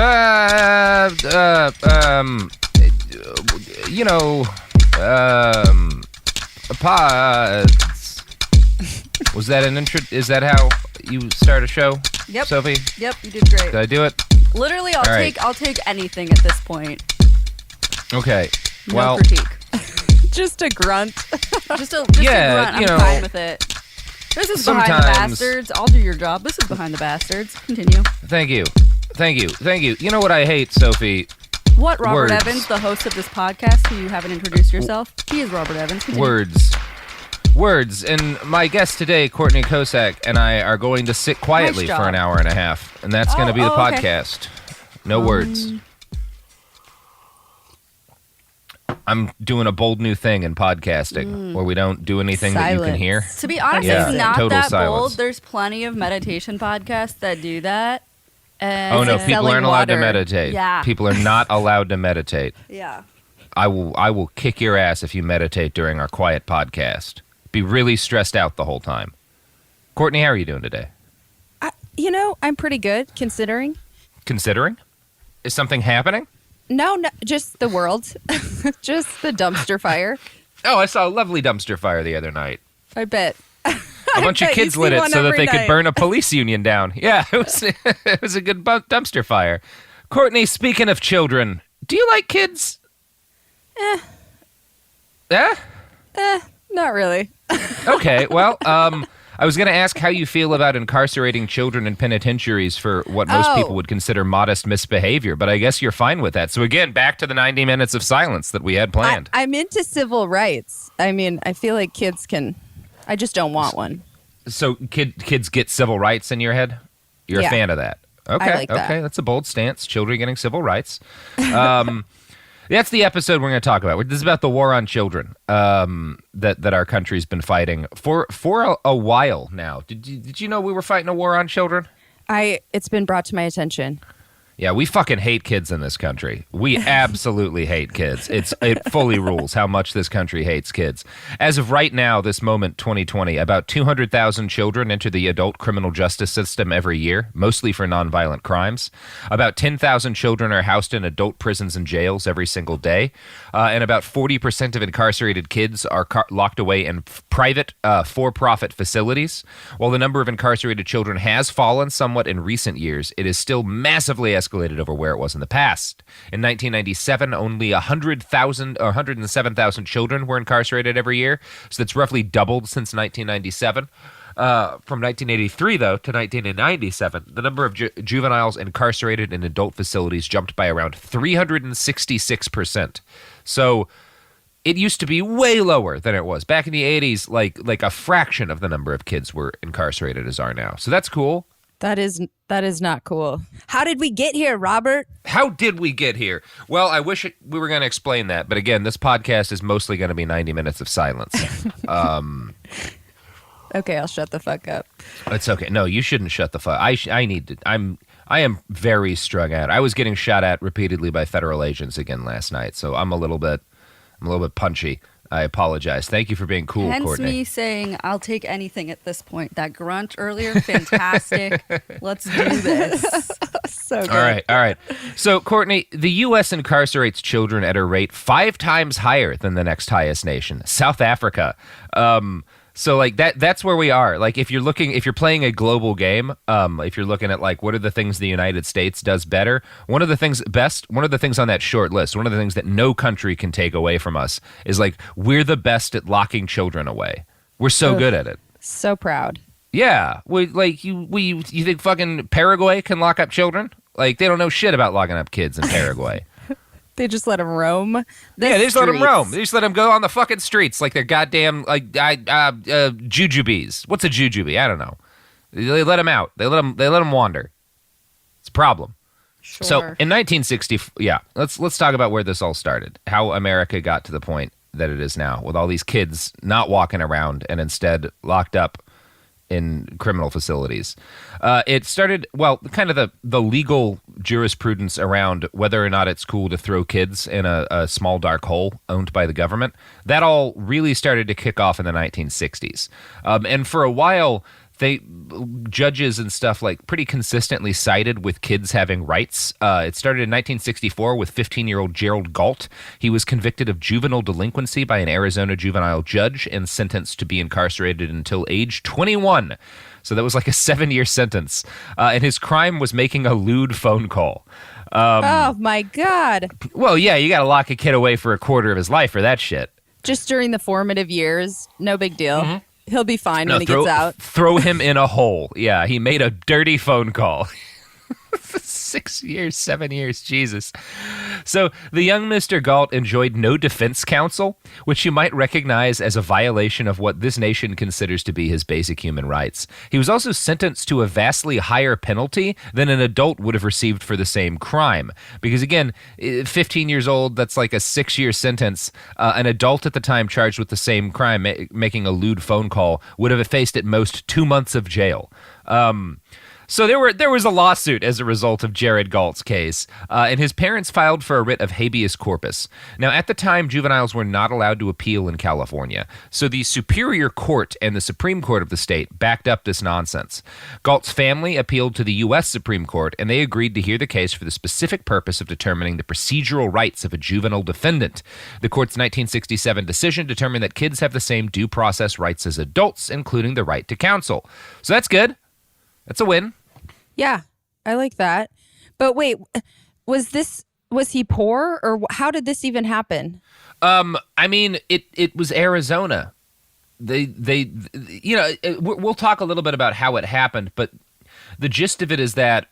You know, pods. Was that an intro? Is that how you start a show? Yep. Sophie? Yep, you did great. Did I do it? Literally, I'll take anything at this point. Okay. No well, critique. Just a grunt. Just a grunt. I'm fine with it. This is Behind the Bastards. I'll do your job. This is Behind the Bastards. Continue. Thank you. You know what I hate, Sophie? What, Robert Words. Evans, the host of this podcast, who you haven't introduced yourself? He is Robert Evans. Continue. Words. And my guest today, Courtney Kocak, and I are going to sit quietly for an hour and a half. And that's going to be the podcast. No words. I'm doing a bold new thing in podcasting where we don't do anything that you can hear. To be honest, it's not that bold. There's plenty of meditation podcasts that do that. Oh, no, people aren't allowed to meditate. Yeah. People are not allowed to meditate. Yeah. I will kick your ass if you meditate during our quiet podcast. Be really stressed out the whole time. Courtney, how are you doing today? I'm pretty good, considering. Considering? Is something happening? No, just the world. Just the dumpster fire. Oh, I saw a lovely dumpster fire the other night. I bet. A bunch of kids lit it so that they could burn a police union down. Yeah, it was a good dumpster fire. Courtney, speaking of children, do you like kids? Not really. Okay, well, I was going to ask how you feel about incarcerating children in penitentiaries for what most people would consider modest misbehavior, but I guess you're fine with that. So again, back to the 90 minutes of silence that we had planned. I'm into civil rights. I mean, I feel like kids can... I just don't want one. So kids get civil rights in your head? You're a fan of that? Okay, I like that. Okay, that's a bold stance. Children getting civil rights. That's the episode we're going to talk about. This is about the war on children that our country's been fighting for a while now. Did you know we were fighting a war on children? It's been brought to my attention. Yeah, we fucking hate kids in this country. We absolutely hate kids. It fully rules how much this country hates kids. As of right now, this moment, 2020, about 200,000 children enter the adult criminal justice system every year, mostly for nonviolent crimes. About 10,000 children are housed in adult prisons and jails every single day. And about 40% of incarcerated kids are locked away in private, for-profit facilities. While the number of incarcerated children has fallen somewhat in recent years, it is still massively escalated over where it was in the past. In 1997, only 107,000 children were incarcerated every year, so that's roughly doubled since 1997. From 1983, though, to 1997, the number of juveniles incarcerated in adult facilities jumped by around 366%. So it used to be way lower than it was. Back in the 80s, like a fraction of the number of kids were incarcerated as are now. So that's cool. That is not cool. How did we get here, Robert? How did we get here? Well, I wish we were going to explain that. But again, this podcast is mostly going to be 90 minutes of silence. Okay, I'll shut the fuck up. It's okay. No, you shouldn't shut the fuck. I am very strung out. I was getting shot at repeatedly by federal agents again last night, so I'm a little bit punchy. I apologize. Thank you for being cool, Hence Courtney. me saying I'll take anything at this point. That grunt earlier, fantastic. Let's do this. So good. All right. So, Courtney, the U.S. incarcerates children at a rate 5 times higher than the next highest nation, South Africa. So like that's where we are. Like if you're playing a global game, if you're looking at like what are the things the United States does better, one of the things on that short list, one of the things that no country can take away from us is like we're the best at locking children away. We're so good at it. So proud. Yeah. You think fucking Paraguay can lock up children? Like they don't know shit about locking up kids in Paraguay. They just let them roam. They just let them roam. They just let them go on the fucking streets like they're goddamn jujubes. What's a jujube? I don't know. They let them out. They let them wander. It's a problem. Sure. So in 1960, let's talk about where this all started. How America got to the point that it is now, with all these kids not walking around and instead locked up in criminal facilities. It started, kind of the legal jurisprudence around whether or not it's cool to throw kids in a small dark hole owned by the government. That all really started to kick off in the 1960s. And for a while, judges and stuff like pretty consistently sided with kids having rights. It started in 1964 with 15-year-old Gerald Galt. He was convicted of juvenile delinquency by an Arizona juvenile judge and sentenced to be incarcerated until age 21. So that was like a 7-year sentence. And his crime was making a lewd phone call. Oh, my God. Well, yeah, you got to lock a kid away for a quarter of his life for that shit. Just during the formative years, no big deal. Mm-hmm. He'll be fine when he gets out. Throw him in a hole. Yeah, he made a dirty phone call. 6 years, 7 years, Jesus. So the young Mr. Galt enjoyed no defense counsel, which you might recognize as a violation of what this nation considers to be his basic human rights. He was also sentenced to a vastly higher penalty than an adult would have received for the same crime. Because again, 15 years old, that's like a 6-year sentence. An adult at the time charged with the same crime, making a lewd phone call, would have faced at most 2 months of jail. So there was a lawsuit as a result of Jared Galt's case, and his parents filed for a writ of habeas corpus. Now, at the time, juveniles were not allowed to appeal in California, so the Superior Court and the Supreme Court of the state backed up this nonsense. Galt's family appealed to the U.S. Supreme Court, and they agreed to hear the case for the specific purpose of determining the procedural rights of a juvenile defendant. The court's 1967 decision determined that kids have the same due process rights as adults, including the right to counsel. So that's good. That's a win. Yeah, I like that. But wait, was he poor, or how did this even happen? I mean, it was Arizona. We'll talk a little bit about how it happened, but the gist of it is that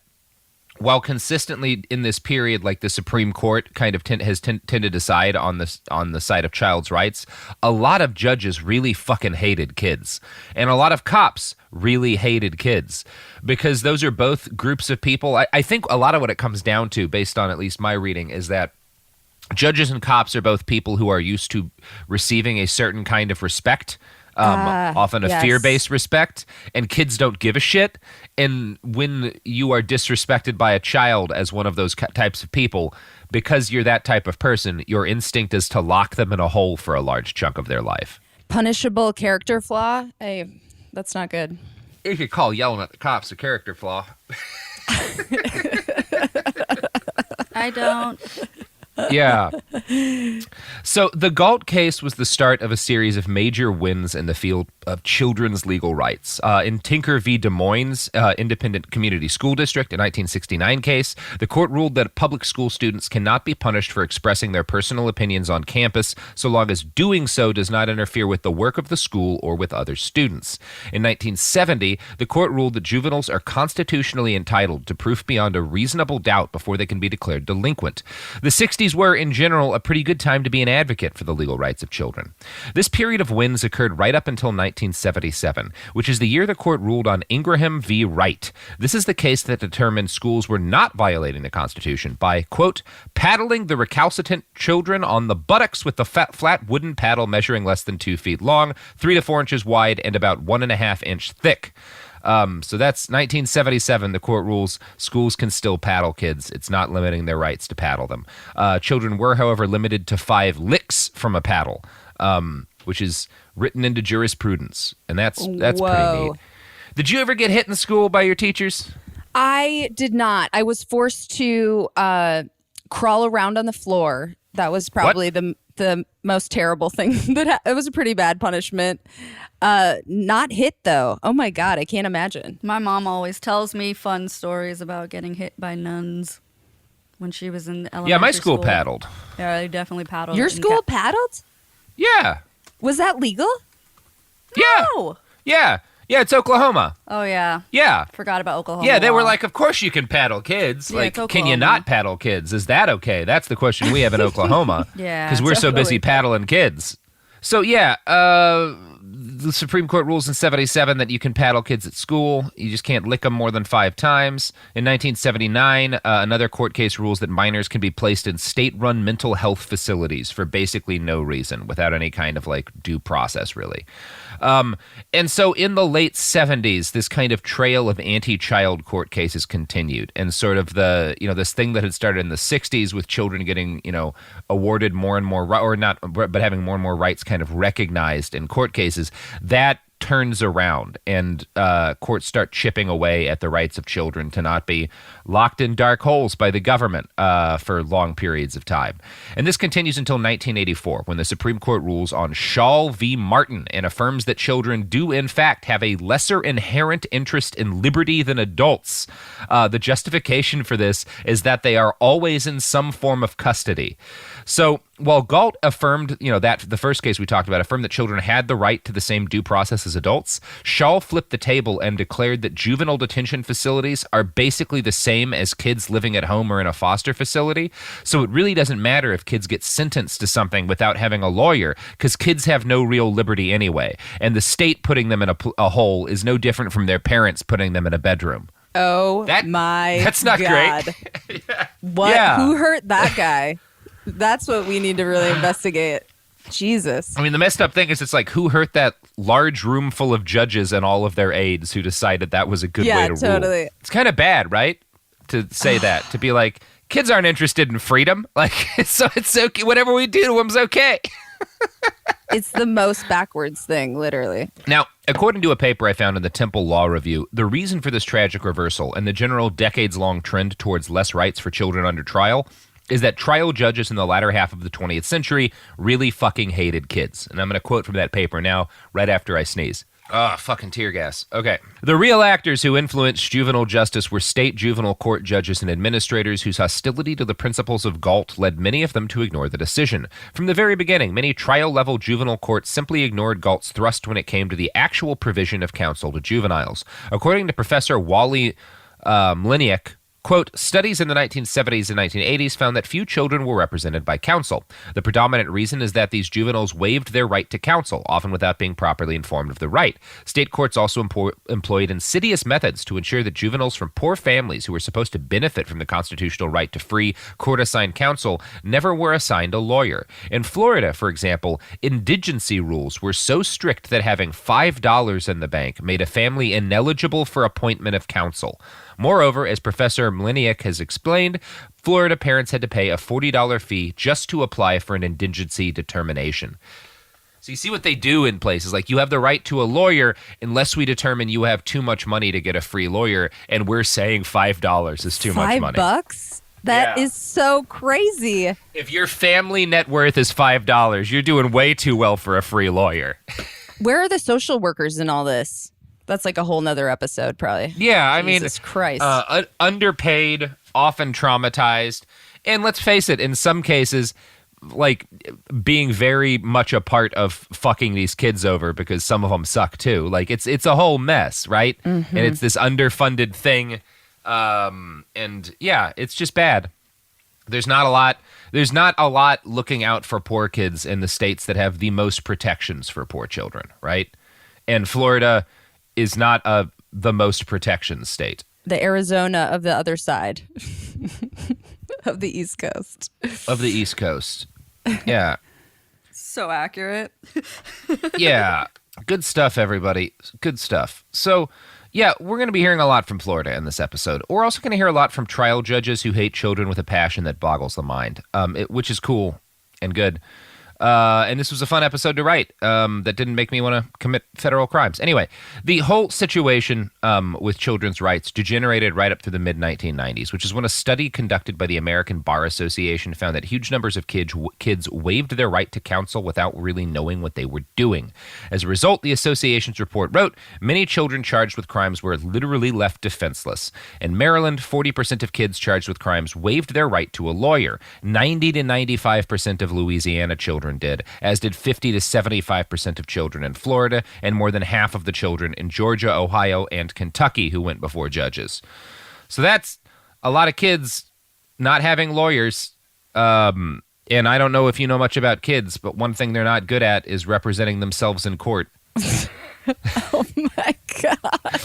while consistently in this period, like the Supreme Court kind of has tended to side on the side of child's rights, a lot of judges really fucking hated kids, and a lot of cops really hated kids, because those are both groups of people. I think a lot of what it comes down to, based on at least my reading, is that judges and cops are both people who are used to receiving a certain kind of respect. Often a fear-based respect, and kids don't give a shit. And when you are disrespected by a child as one of those types of people, because you're that type of person, your instinct is to lock them in a hole for a large chunk of their life. Punishable character flaw? Hey, that's not good. You could call yelling at the cops a character flaw. I don't. Yeah. So the Galt case was the start of a series of major wins in the field of children's legal rights. In Tinker v. Des Moines Independent Community School District, a 1969 case, the court ruled that public school students cannot be punished for expressing their personal opinions on campus so long as doing so does not interfere with the work of the school or with other students. In 1970, the court ruled that juveniles are constitutionally entitled to proof beyond a reasonable doubt before they can be declared delinquent. The 60s were, in general, a pretty good time to be an advocate for the legal rights of children. This period of wins occurred right up until 1977, which is the year the court ruled on Ingraham v. Wright. This is the case that determined schools were not violating the Constitution by, quote, paddling the recalcitrant children on the buttocks with the flat wooden paddle measuring less than 2 feet long, 3 to 4 inches wide, and about 1.5 inch thick. So that's 1977. The court rules schools can still paddle kids. It's not limiting their rights to paddle them. Children were, however, limited to 5 licks from a paddle, which is written into jurisprudence. And that's pretty neat. Did you ever get hit in school by your teachers? I did not. I was forced to crawl around on the floor. That was probably the most terrible thing. It was a pretty bad punishment. Not hit, though. Oh, my God. I can't imagine. My mom always tells me fun stories about getting hit by nuns when she was in elementary school. Yeah, my school paddled. Yeah, I definitely paddled. Your school paddled? Yeah. Was that legal? Yeah. No. Yeah. Yeah, it's Oklahoma. Oh, yeah. Yeah. Forgot about Oklahoma. Yeah, they were like, of course you can paddle kids. Yeah, like, can you not paddle kids? Is that okay? That's the question we have in Oklahoma. Yeah. Because we're so busy paddling kids. So, yeah, the Supreme Court rules in 77 that you can paddle kids at school. You just can't lick them more than 5 times. In 1979, another court case rules that minors can be placed in state-run mental health facilities for basically no reason, without any kind of, like, due process, really. And so in the late 70s, this kind of trail of anti-child court cases continued, and sort of the, this thing that had started in the 60s with children getting, awarded more and more, or not, but having more and more rights kind of recognized in court cases, that turns around and courts start chipping away at the rights of children to not be locked in dark holes by the government for long periods of time. And this continues until 1984, when the Supreme Court rules on Shaw v. Martin and affirms that children do, in fact, have a lesser inherent interest in liberty than adults. The justification for this is that they are always in some form of custody. So while Galt affirmed, that the first case we talked about affirmed that children had the right to the same due process as adults, Shaw flipped the table and declared that juvenile detention facilities are basically the same as kids living at home or in a foster facility. So it really doesn't matter if kids get sentenced to something without having a lawyer, because kids have no real liberty anyway. And the state putting them in a hole is no different from their parents putting them in a bedroom. Oh, that's not God. Great. What? Yeah. Who hurt that guy? That's what we need to really investigate. Jesus. I mean, the messed up thing is it's like, who hurt that large room full of judges and all of their aides who decided that was a good way to totally. Rule? It's kind of bad, right? To say that, to be like, kids aren't interested in freedom. Like, so it's okay. Whatever we do to them's okay. It's the most backwards thing, literally. Now, according to a paper I found in the Temple Law Review, the reason for this tragic reversal and the general decades-long trend towards less rights for children under trial is that trial judges in the latter half of the 20th century really fucking hated kids. And I'm going to quote from that paper now, right after I sneeze. Fucking tear gas. Okay. The real actors who influenced juvenile justice were state juvenile court judges and administrators whose hostility to the principles of Galt led many of them to ignore the decision. From the very beginning, many trial-level juvenile courts simply ignored Galt's thrust when it came to the actual provision of counsel to juveniles. According to Professor Wally Mliniak, quote, studies in the 1970s and 1980s found that few children were represented by counsel. The predominant reason is that these juveniles waived their right to counsel, often without being properly informed of the right. State courts also employed insidious methods to ensure that juveniles from poor families who were supposed to benefit from the constitutional right to free court-assigned counsel never were assigned a lawyer. In Florida, for example, indigency rules were so strict that having $5 in the bank made a family ineligible for appointment of counsel. Moreover, as Professor Mliniak has explained, Florida parents had to pay a $40 fee just to apply for an indigency determination. So you see what they do in places like, you have the right to a lawyer unless we determine you have too much money to get a free lawyer, and we're saying $5 is too much money. $5? That is so crazy. If your family net worth is $5, you're doing way too well for a free lawyer. Where are the social workers in all this? That's like a whole nother episode, probably. Yeah, I mean, Jesus Christ. Underpaid, often traumatized, and let's face it, in some cases, like being very much a part of fucking these kids over because some of them suck too. Like it's a whole mess, right? Mm-hmm. And it's this underfunded thing, and yeah, it's just bad. There's not a lot looking out for poor kids in the states that have the most protections for poor children, right? And Florida is not the most protection state. The Arizona of the other side of the East Coast. Of the East Coast. Yeah. So accurate. Yeah. Good stuff, everybody. Good stuff. So, yeah, we're going to be hearing a lot from Florida in this episode. We're also going to hear a lot from trial judges who hate children with a passion that boggles the mind, which is cool and good. And this was a fun episode to write that didn't make me want to commit federal crimes. Anyway, the whole situation with children's rights degenerated right up through the mid-1990s, which is when a study conducted by the American Bar Association found that huge numbers of kids waived their right to counsel without really knowing what they were doing. As a result, the association's report wrote, many children charged with crimes were literally left defenseless. In Maryland, 40% of kids charged with crimes waived their right to a lawyer. 90 to 95% of Louisiana children did, as did 50 to 75% of children in Florida, and more than half of the children in Georgia, Ohio, and Kentucky who went before judges. So that's a lot of kids not having lawyers. And I don't know if you know much about kids, but one thing they're not good at is representing themselves in court. Oh my God.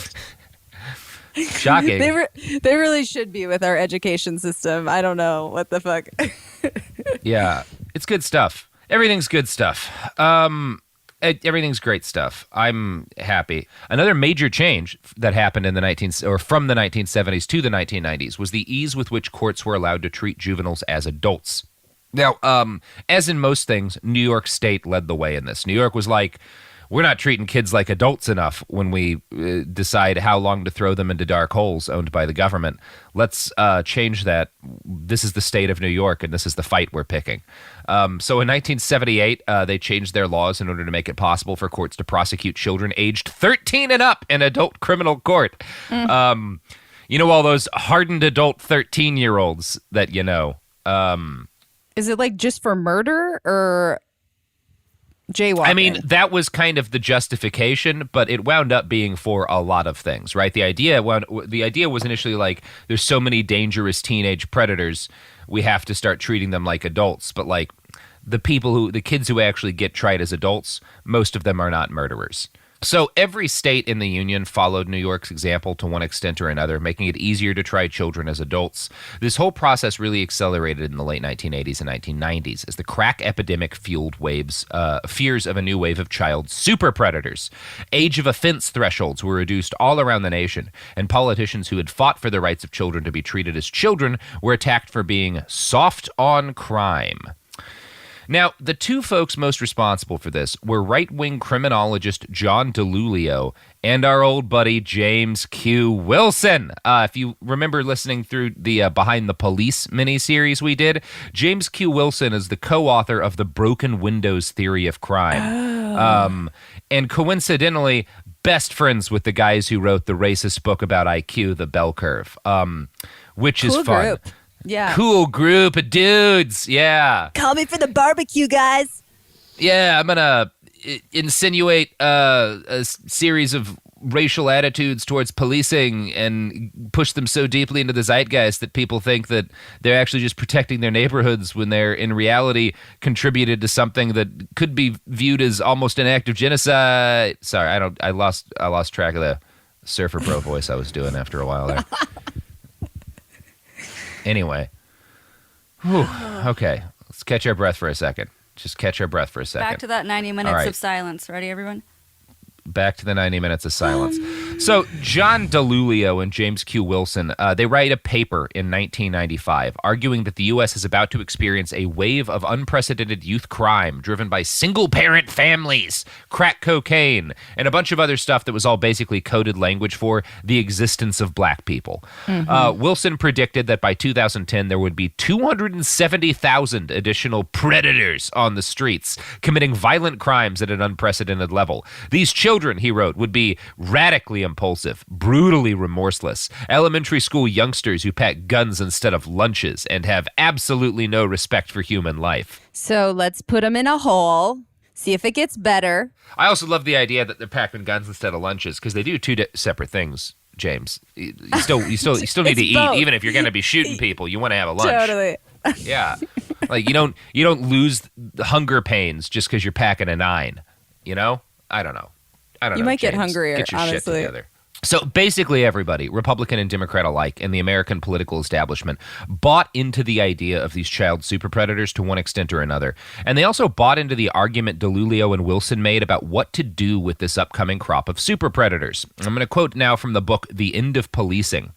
Shocking. They really should be with our education system. I don't know. What the fuck? Yeah, it's good stuff. Everything's good stuff. Everything's great stuff. I'm happy. Another major change that happened in from the 1970s to the 1990s was the ease with which courts were allowed to treat juveniles as adults. Now, as in most things, New York State led the way in this. New York was like, we're not treating kids like adults enough when we decide how long to throw them into dark holes owned by the government. Let's change that. This is the state of New York, and this is the fight we're picking. So in 1978, they changed their laws in order to make it possible for courts to prosecute children aged 13 and up in adult criminal court. You know, all those hardened adult 13-year-olds that you know. Is it like just for murder or jaywalking? I mean, that was kind of the justification, but it wound up being for a lot of things, right? The idea was initially like, there's so many dangerous teenage predators, we have to start treating them like adults. But like the kids who actually get tried as adults, most of them are not murderers. So every state in the Union followed New York's example to one extent or another, making it easier to try children as adults. This whole process really accelerated in the late 1980s and 1990s as the crack epidemic fueled fears of a new wave of child super predators. Age of offense thresholds were reduced all around the nation, and politicians who had fought for the rights of children to be treated as children were attacked for being soft on crime. Now, the two folks most responsible for this were right-wing criminologist John DiIulio and our old buddy James Q. Wilson. If you remember listening through the Behind the Police miniseries we did, James Q. Wilson is the co-author of the Broken Windows Theory of Crime. And coincidentally, best friends with the guys who wrote the racist book about IQ, The Bell Curve, which cool is fun. Group. Yeah. Cool group of dudes. Yeah. Call me for the barbecue, guys. Yeah, I'm going to insinuate a series of racial attitudes towards policing and push them so deeply into the zeitgeist that people think that they're actually just protecting their neighborhoods when they're in reality contributed to something that could be viewed as almost an act of genocide. Sorry, I lost track of the surfer bro voice I was doing after a while there. Anyway, okay, let's catch our breath for a second. Just catch our breath for a second. Back to that 90 minutes of silence. Ready, everyone? Back to the 90 minutes of silence. So John DiIulio and James Q. Wilson, they write a paper in 1995 arguing that the U.S. is about to experience a wave of unprecedented youth crime driven by single-parent families, crack cocaine, and a bunch of other stuff that was all basically coded language for the existence of black people. Wilson predicted that by 2010 there would be 270,000 additional predators on the streets committing violent crimes at an unprecedented level. These children, he wrote, would be radically impulsive, brutally remorseless, elementary school youngsters who pack guns instead of lunches and have absolutely no respect for human life. So let's put them in a hole, see if it gets better. I also love the idea that they're packing guns instead of lunches because they do two separate things, James. You still need to eat, both. even if you're going to be shooting people. You want to have a lunch. Totally. Yeah, like you don't lose the hunger pains just because you're packing a 9. You know, I don't know. You might get James. hungrier, Get your honestly. shit together. So basically everybody, Republican and Democrat alike, in the American political establishment bought into the idea of these child super predators to one extent or another. And they also bought into the argument DiIulio and Wilson made about what to do with this upcoming crop of super predators. I'm going to quote now from the book The End of Policing.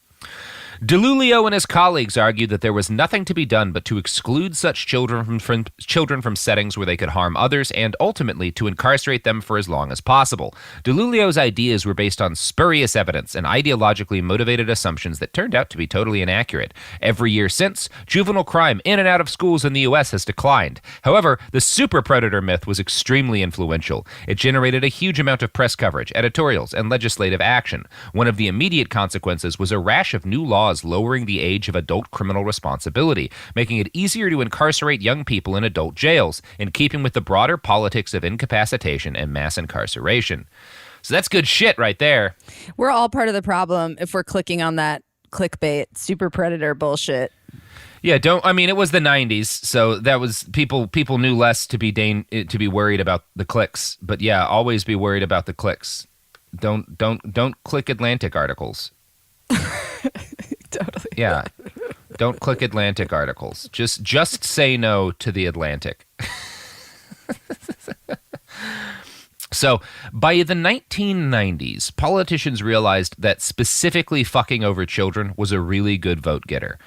DiIulio and his colleagues argued that there was nothing to be done but to exclude such children from settings where they could harm others and ultimately to incarcerate them for as long as possible. DiIulio's ideas were based on spurious evidence and ideologically motivated assumptions that turned out to be totally inaccurate. Every year since, juvenile crime in and out of schools in the U.S. has declined. However, the super predator myth was extremely influential. It generated a huge amount of press coverage, editorials, and legislative action. One of the immediate consequences was a rash of new laws lowering the age of adult criminal responsibility, making it easier to incarcerate young people in adult jails, in keeping with the broader politics of incapacitation and mass incarceration. So that's good shit right there. We're all part of the problem if we're clicking on that clickbait, super predator bullshit. Yeah, it was the 90s, so that was people knew less to be worried about the clicks. But yeah, always be worried about the clicks. Don't click Atlantic articles. Totally. Yeah. Don't click Atlantic articles. Just say no to the Atlantic. So by the 1990s, politicians realized that specifically fucking over children was a really good vote getter.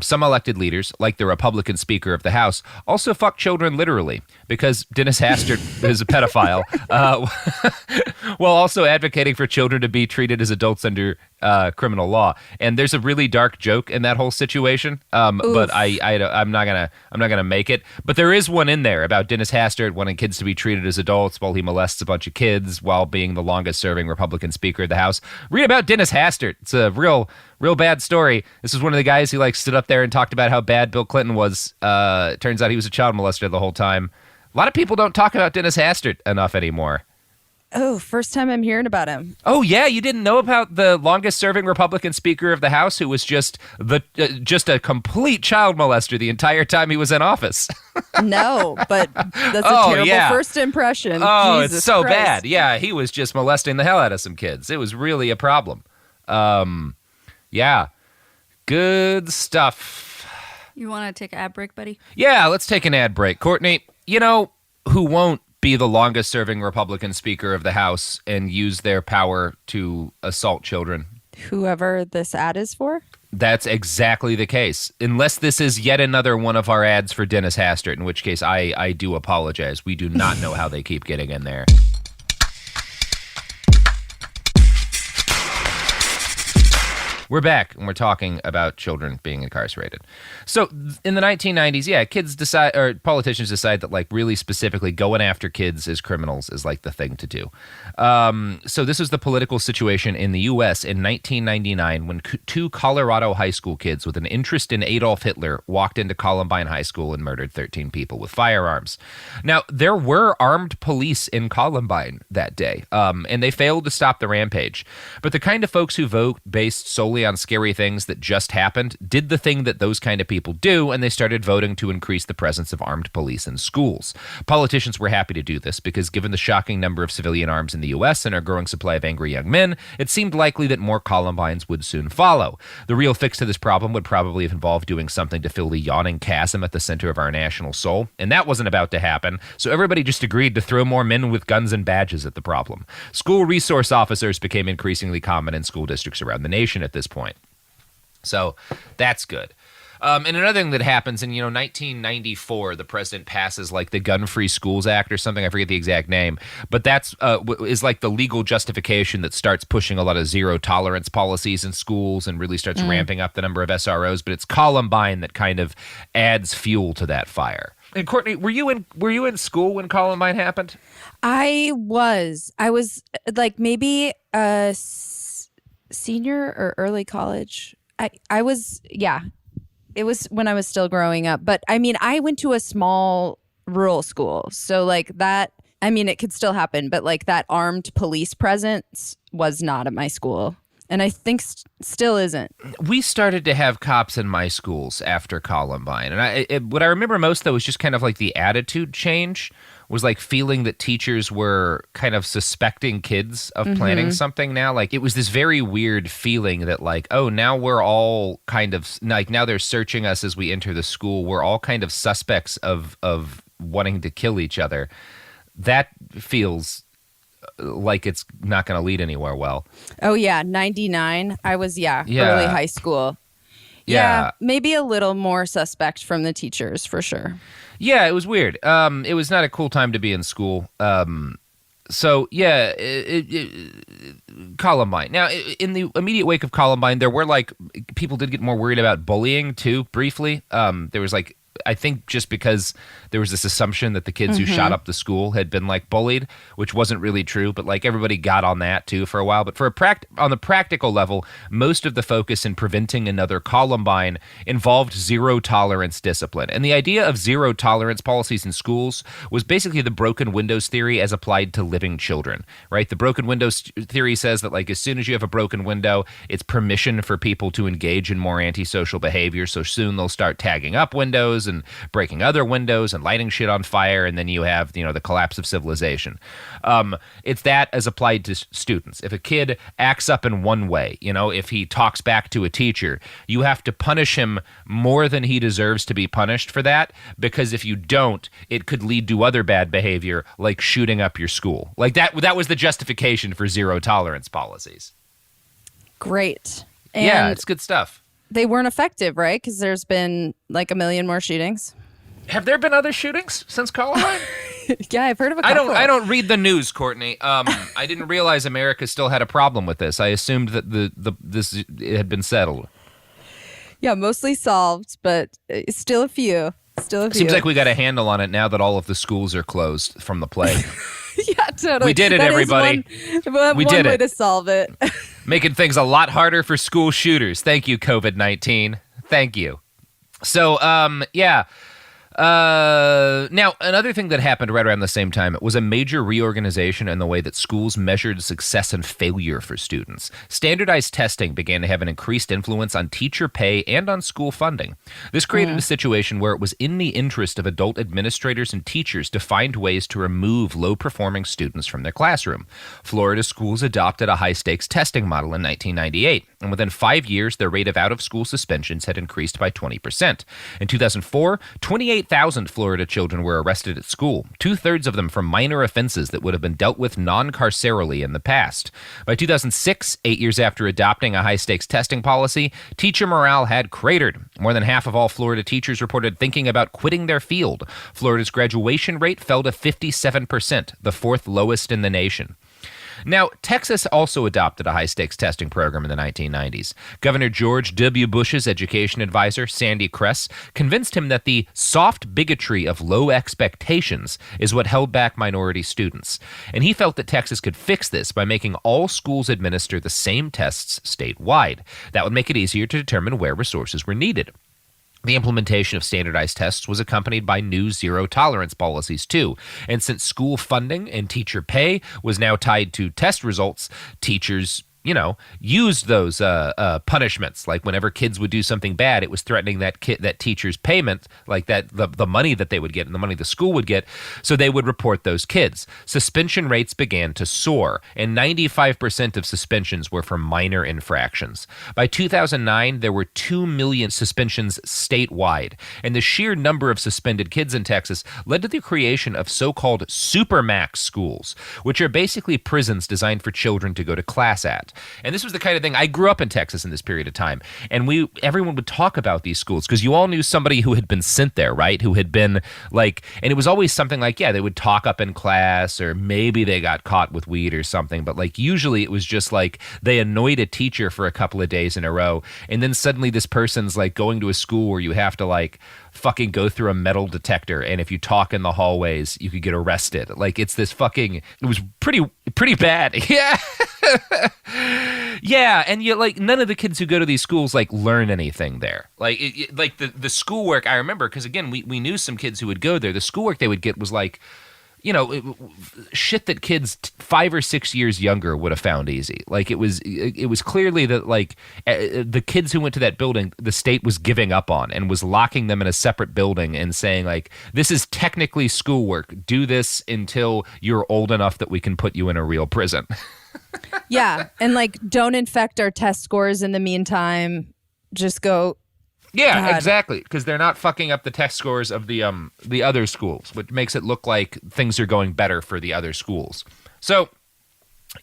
Some elected leaders, like the Republican Speaker of the House, also fuck children literally because Dennis Hastert is a pedophile, while also advocating for children to be treated as adults under criminal law. And there's a really dark joke in that whole situation, but I'm not gonna make it. But there is one in there about Dennis Hastert wanting kids to be treated as adults while he molests a bunch of kids while being the longest serving Republican Speaker of the House. Read about Dennis Hastert. It's a real bad story. This is one of the guys who stood up there and talked about how bad Bill Clinton was. Turns out he was a child molester the whole time. A lot of people don't talk about Dennis Hastert enough anymore. Oh, first time I'm hearing about him. Oh yeah, you didn't know about the longest-serving Republican Speaker of the House, who was just a complete child molester the entire time he was in office. No, but that's a terrible first impression. Oh, Jesus it's so Christ. bad. Yeah, he was just molesting the hell out of some kids. It was really a problem. Yeah, good stuff. You want to take an ad break, buddy? Yeah, let's take an ad break. Courtney, you know who won't be the longest serving Republican Speaker of the House and use their power to assault children? Whoever this ad is for? That's exactly the case. Unless this is yet another one of our ads for Dennis Hastert, in which case I do apologize. We do not know how they keep getting in there. We're back, and we're talking about children being incarcerated. So in the 1990s, politicians decide that really specifically going after kids as criminals is the thing to do. So this was the political situation in the U.S. in 1999 when two Colorado high school kids with an interest in Adolf Hitler walked into Columbine High School and murdered 13 people with firearms. Now, there were armed police in Columbine that day, and they failed to stop the rampage. But the kind of folks who vote based solely on scary things that just happened did the thing that those kind of people do, and they started voting to increase the presence of armed police in schools. Politicians were happy to do this because given the shocking number of civilian arms in the U.S. and our growing supply of angry young men, it seemed likely that more Columbines would soon follow. The real fix to this problem would probably have involved doing something to fill the yawning chasm at the center of our national soul, and that wasn't about to happen, so everybody just agreed to throw more men with guns and badges at the problem. School resource officers became increasingly common in school districts around the nation at this point. So that's good. And another thing that happens in 1994, the president passes the Gun-Free Schools Act or something. I forget the exact name, but that's is the legal justification that starts pushing a lot of zero tolerance policies in schools and really starts ramping up the number of SROs. But it's Columbine that kind of adds fuel to that fire. And Courtney, were you in school when Columbine happened? I was maybe a senior or early college. I was, yeah. It was when I was still growing up. But I mean, I went to a small rural school. So that, I mean, it could still happen. But that armed police presence was not at my school. And I think still isn't. We started to have cops in my schools after Columbine. And what I remember most, though, was just kind of the attitude change. Was feeling that teachers were kind of suspecting kids of planning something now. It was this very weird feeling that oh, now we're all kind of now they're searching us as we enter the school. We're all kind of suspects of wanting to kill each other. That feels like it's not going to lead anywhere well. Oh yeah, 99. I was early high school. Yeah, maybe a little more suspect from the teachers for sure. Yeah, it was weird. It was not a cool time to be in school. So, yeah, Columbine. Now, in the immediate wake of Columbine, there were people did get more worried about bullying too, briefly. There was I think just because there was this assumption that the kids who shot up the school had been bullied, which wasn't really true, but everybody got on that too for a while. But on the practical level, most of the focus in preventing another Columbine involved zero tolerance discipline. And the idea of zero tolerance policies in schools was basically the broken windows theory as applied to living children, right? The broken windows theory says that as soon as you have a broken window, it's permission for people to engage in more antisocial behavior. So soon they'll start tagging up windows and breaking other windows and lighting shit on fire, and then you have, the collapse of civilization. It's that as applied to students. If a kid acts up in one way, if he talks back to a teacher, you have to punish him more than he deserves to be punished for that, because if you don't, it could lead to other bad behavior like shooting up your school. Like that was the justification for zero tolerance policies. Great. And yeah, it's good stuff. They weren't effective, right? Because there's been like a million more shootings. Have there been other shootings since Columbine? Yeah, I've heard of a couple. I don't read the news, Courtney. I didn't realize America still had a problem with this. I assumed that it had been settled. Yeah, mostly solved, but still a few. Seems like we got a handle on it now that all of the schools are closed from the plague. Yeah, totally. We did it, everybody. We did it. One way to solve it. Making things a lot harder for school shooters. Thank you, COVID-19. Thank you. So, yeah. Now, another thing that happened right around the same time was a major reorganization in the way that schools measured success and failure for students. Standardized testing began to have an increased influence on teacher pay and on school funding. This created a situation where it was in the interest of adult administrators and teachers to find ways to remove low-performing students from their classroom. Florida schools adopted a high-stakes testing model in 1998, and within 5 years, their rate of out-of-school suspensions had increased by 20%. In 2004, 28,000 Florida children were arrested at school, 2/3 of them for minor offenses that would have been dealt with non-carcerally in the past. By 2006, 8 years after adopting a high-stakes testing policy, teacher morale had cratered. More than half of all Florida teachers reported thinking about quitting their field. Florida's graduation rate fell to 57%, the fourth lowest in the nation. Now, Texas also adopted a high-stakes testing program in the 1990s. Governor George W. Bush's education advisor, Sandy Kress, convinced him that the soft bigotry of low expectations is what held back minority students. And he felt that Texas could fix this by making all schools administer the same tests statewide. That would make it easier to determine where resources were needed. The implementation of standardized tests was accompanied by new zero-tolerance policies, too. And since school funding and teacher pay was now tied to test results, teachers used those punishments. Like whenever kids would do something bad, it was threatening that teacher's payment, like that the money that they would get and the money the school would get, so they would report those kids. Suspension rates began to soar, and 95% of suspensions were for minor infractions. By 2009, there were 2 million suspensions statewide, and the sheer number of suspended kids in Texas led to the creation of so-called supermax schools, which are basically prisons designed for children to go to class at. And this was the kind of thing, I grew up in Texas in this period of time, and everyone would talk about these schools because you all knew somebody who had been sent there, right? Who had been and it was always something like, yeah, they would talk up in class, or maybe they got caught with weed or something, but usually it was just they annoyed a teacher for a couple of days in a row, and then suddenly this person's going to a school where you have to fucking go through a metal detector, and if you talk in the hallways, you could get arrested. It's this it was pretty bad. Yeah. Yeah, and none of the kids who go to these schools learn anything there. The schoolwork, I remember, because again, we knew some kids who would go there. The schoolwork they would get was shit that kids 5 or 6 years younger would have found easy. It was clearly that the kids who went to that building, the state was giving up on and was locking them in a separate building and saying this is technically schoolwork. Do this until you're old enough that we can put you in a real prison. Yeah, and don't infect our test scores in the meantime. Just go. Yeah, God. Exactly, because they're not fucking up the test scores of the other schools, which makes it look like things are going better for the other schools. So,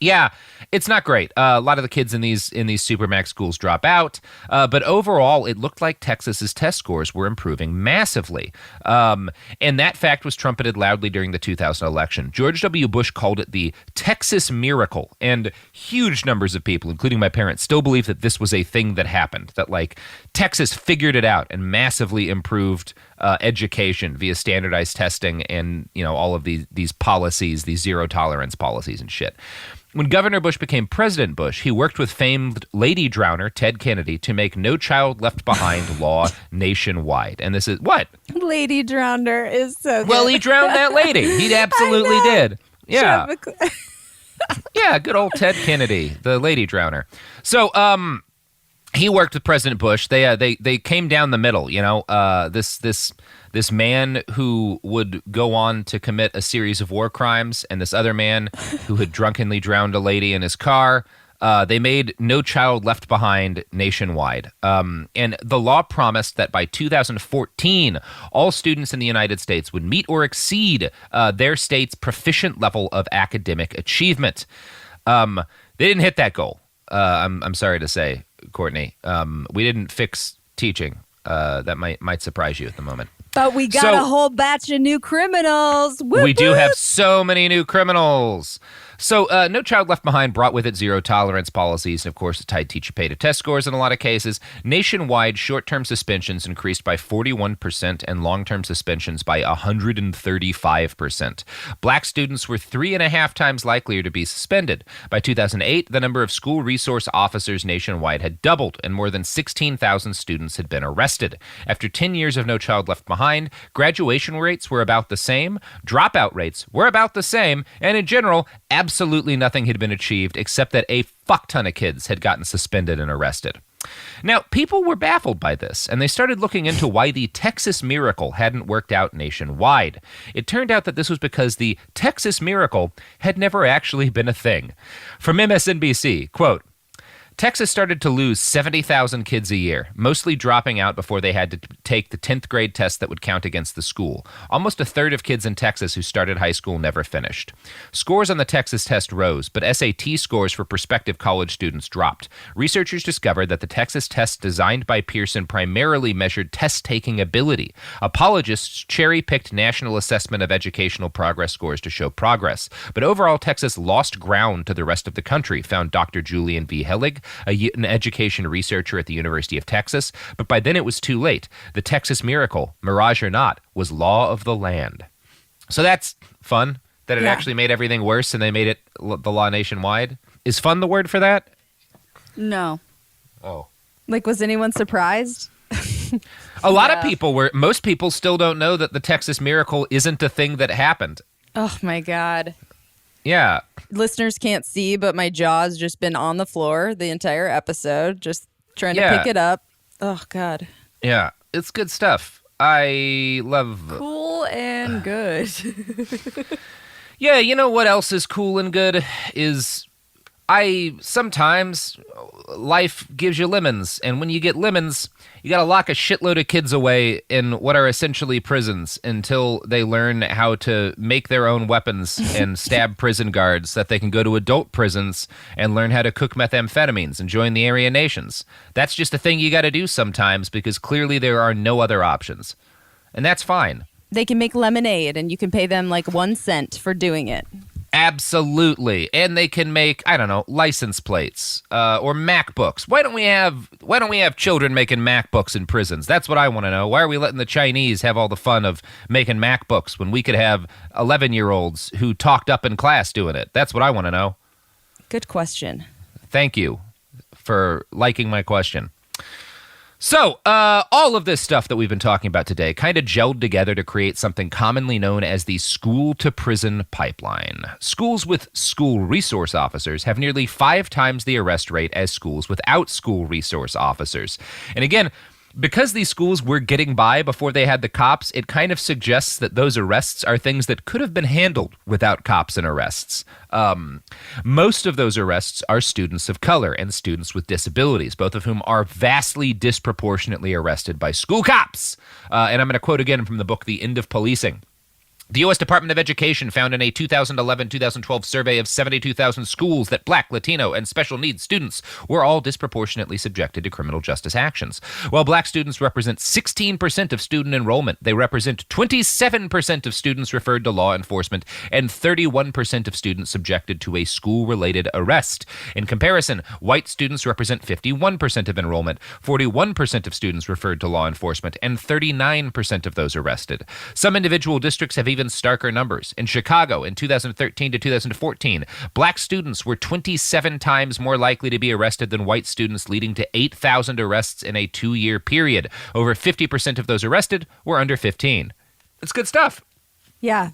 yeah, it's not great. A lot of the kids in these supermax schools drop out, but overall, it looked like Texas's test scores were improving massively, and that fact was trumpeted loudly during the 2000 election. George W. Bush called it the Texas miracle, and huge numbers of people, including my parents, still believe that this was a thing that happened, that Texas figured it out and massively improved education via standardized testing and all of these policies, these zero tolerance policies and shit. When Governor Bush became President Bush, he worked with famed lady drowner Ted Kennedy to make No Child Left Behind law nationwide. And this is what? Lady drowner is so good. Well, he drowned that lady. He absolutely did. Yeah. Yeah, good old Ted Kennedy, the lady drowner. So, he worked with President Bush. They came down the middle. This man who would go on to commit a series of war crimes, and this other man who had drunkenly drowned a lady in his car. They made No Child Left Behind nationwide. And the law promised that by 2014, all students in the United States would meet or exceed their state's proficient level of academic achievement. They didn't hit that goal. I'm sorry to say, Courtney. We didn't fix teaching. That might surprise you at the moment. But we got a whole batch of new criminals. Whoop, we do have so many new criminals. So No Child Left Behind brought with it zero tolerance policies, and of course, it tied teacher pay to test scores in a lot of cases. Nationwide, short-term suspensions increased by 41% and long-term suspensions by 135%. Black students were 3.5 times likelier to be suspended. By 2008, the number of school resource officers nationwide had doubled, and more than 16,000 students had been arrested. After 10 years of No Child Left Behind, graduation rates were about the same, dropout rates were about the same, and in general, absolutely nothing had been achieved except that a fuck ton of kids had gotten suspended and arrested. Now, people were baffled by this, and they started looking into why the Texas Miracle hadn't worked out nationwide. It turned out that this was because the Texas Miracle had never actually been a thing. From MSNBC, quote, Texas started to lose 70,000 kids a year, mostly dropping out before they had to take the 10th grade test that would count against the school. Almost a third of kids in Texas who started high school never finished. Scores on the Texas test rose, but SAT scores for prospective college students dropped. Researchers discovered that the Texas test designed by Pearson primarily measured test-taking ability. Apologists cherry-picked National Assessment of Educational Progress scores to show progress. But overall, Texas lost ground to the rest of the country, found Dr. Julian V. Hellig, an education researcher at the University of Texas, but by then it was too late. The Texas Miracle, mirage or not, was law of the land. So that's fun, that it actually made everything worse and they made it the law nationwide. Is fun the word for that? No. Oh. Like, was anyone surprised? A lot of people were. Most people still don't know that the Texas Miracle isn't a thing that happened. Oh, my God. Yeah. Listeners can't see, but my jaw's just been on the floor the entire episode, just trying to pick it up. Oh, God. Yeah, it's good stuff. I love... Cool and good. Yeah, you know what else is cool and good is... Sometimes life gives you lemons, and when you get lemons, you gotta lock a shitload of kids away in what are essentially prisons until they learn how to make their own weapons and stab prison guards so that they can go to adult prisons and learn how to cook methamphetamines and join the Aryan nations. That's just a thing you gotta do sometimes because clearly there are no other options. And that's fine. They can make lemonade, and you can pay them like 1 cent for doing it. Absolutely. And they can make, I don't know, license plates or MacBooks. Why don't we have children making MacBooks in prisons? That's what I want to know. Why are we letting the Chinese have all the fun of making MacBooks when we could have 11-year-olds who talked up in class doing it? That's what I want to know. Good question. Thank you for liking my question. So, all of this stuff that we've been talking about today kind of gelled together to create something commonly known as the school-to-prison pipeline. Schools with school resource officers have nearly 5 times the arrest rate as schools without school resource officers. And again, because these schools were getting by before they had the cops, it kind of suggests that those arrests are things that could have been handled without cops and arrests. Most of those arrests are students of color and students with disabilities, both of whom are vastly disproportionately arrested by school cops. And I'm going to quote again from the book, The End of Policing. The U.S. Department of Education found in a 2011-2012 survey of 72,000 schools that Black, Latino, and special needs students were all disproportionately subjected to criminal justice actions. While Black students represent 16% of student enrollment, they represent 27% of students referred to law enforcement and 31% of students subjected to a school-related arrest. In comparison, white students represent 51% of enrollment, 41% of students referred to law enforcement, and 39% of those arrested. Some individual districts have even starker numbers. In Chicago, in 2013 to 2014, Black students were 27 times more likely to be arrested than white students, leading to 8,000 arrests in a 2-year period. Over 50% of those arrested were under 15. It's good stuff. Yeah.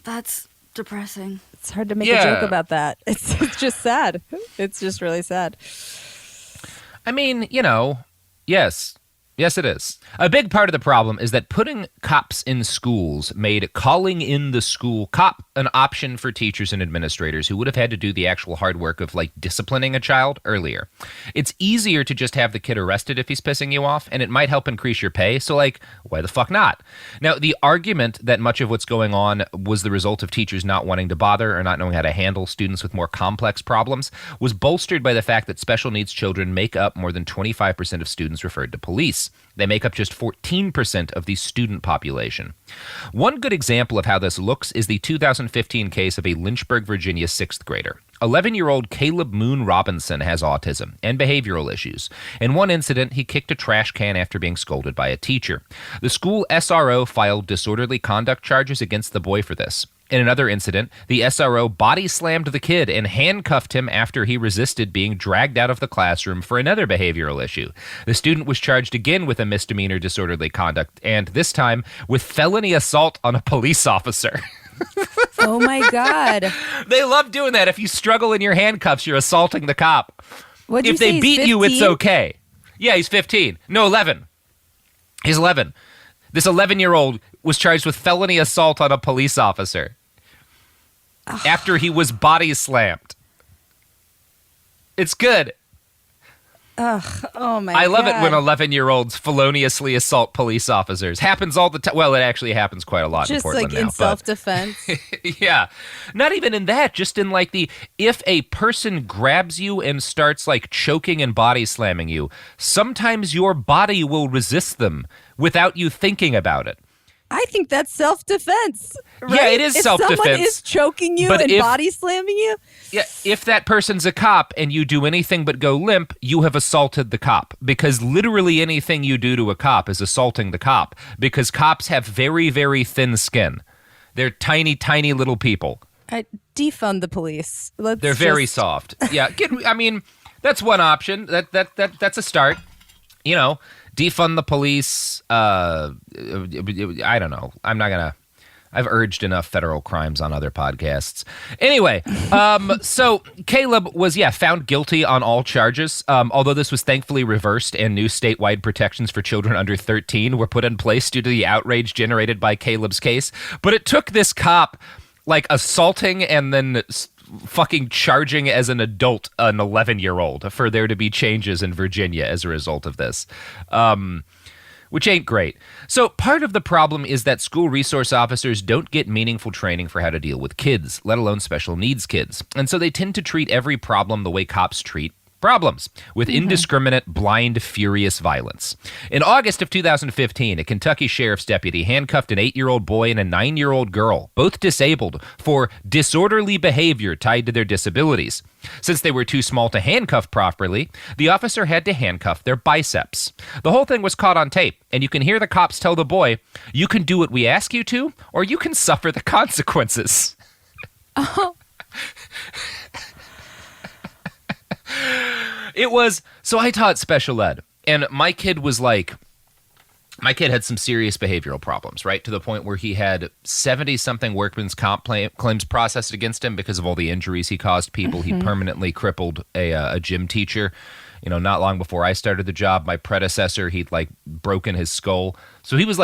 That's depressing. It's hard to make a joke about that. It's just sad. It's just really sad. I mean, yes. Yes, it is. A big part of the problem is that putting cops in schools made calling in the school cop an option for teachers and administrators who would have had to do the actual hard work of, disciplining a child earlier. It's easier to just have the kid arrested if he's pissing you off, and it might help increase your pay, so, why the fuck not? Now, the argument that much of what's going on was the result of teachers not wanting to bother or not knowing how to handle students with more complex problems was bolstered by the fact that special needs children make up more than 25% of students referred to police. They make up just 14% of the student population. One good example of how this looks is the 2015 case of a Lynchburg, Virginia 6th grader. 11-year-old Caleb Moon Robinson has autism and behavioral issues. In one incident, he kicked a trash can after being scolded by a teacher. The school SRO filed disorderly conduct charges against the boy for this. In another incident, the SRO body slammed the kid and handcuffed him after he resisted being dragged out of the classroom for another behavioral issue. The student was charged again with a misdemeanor disorderly conduct, and this time with felony assault on a police officer. Oh my God. They love doing that. If you struggle in your handcuffs, you're assaulting the cop. If they beat you, it's okay. Yeah, he's 15. No, 11. He's 11. This 11-year-old was charged with felony assault on a police officer after he was body slammed. It's good. Oh my God. I love it when 11-year-olds feloniously assault police officers. Happens all the time. Well, it actually happens quite a lot in Portland now. Just in self-defense. Yeah. Not even in that. Just in if a person grabs you and starts choking and body slamming you, sometimes your body will resist them without you thinking about it. I think that's self-defense. Right? Yeah, it is self-defense. If someone is choking you and body slamming you. Yeah, if that person's a cop and you do anything but go limp, you have assaulted the cop. Because literally anything you do to a cop is assaulting the cop. Because cops have very, very thin skin. They're tiny, tiny little people. Defund the police. They're very soft. Yeah, that's one option. That's a start. Defund the police. I don't know. I'm not going to. I've urged enough federal crimes on other podcasts. Anyway, so Caleb was, found guilty on all charges, although this was thankfully reversed and new statewide protections for children under 13 were put in place due to the outrage generated by Caleb's case. But it took this cop, assaulting and then fucking charging as an adult an 11-year-old for there to be changes in Virginia as a result of this, which ain't great. So part of the problem is that school resource officers don't get meaningful training for how to deal with kids, let alone special needs kids. And so they tend to treat every problem the way cops treat problems, with indiscriminate, blind, furious violence. In August of 2015, a Kentucky sheriff's deputy handcuffed an 8-year-old boy and a 9-year-old girl, both disabled, for disorderly behavior tied to their disabilities. Since they were too small to handcuff properly, the officer had to handcuff their biceps. The whole thing was caught on tape, and you can hear the cops tell the boy, "You can do what we ask you to, or you can suffer the consequences." Oh. So I taught special ed, and my kid had some serious behavioral problems, right? To the point where he had 70-something workman's comp claims processed against him because of all the injuries he caused people. He permanently crippled a gym teacher. Not long before I started the job, my predecessor, he'd broken his skull. So he was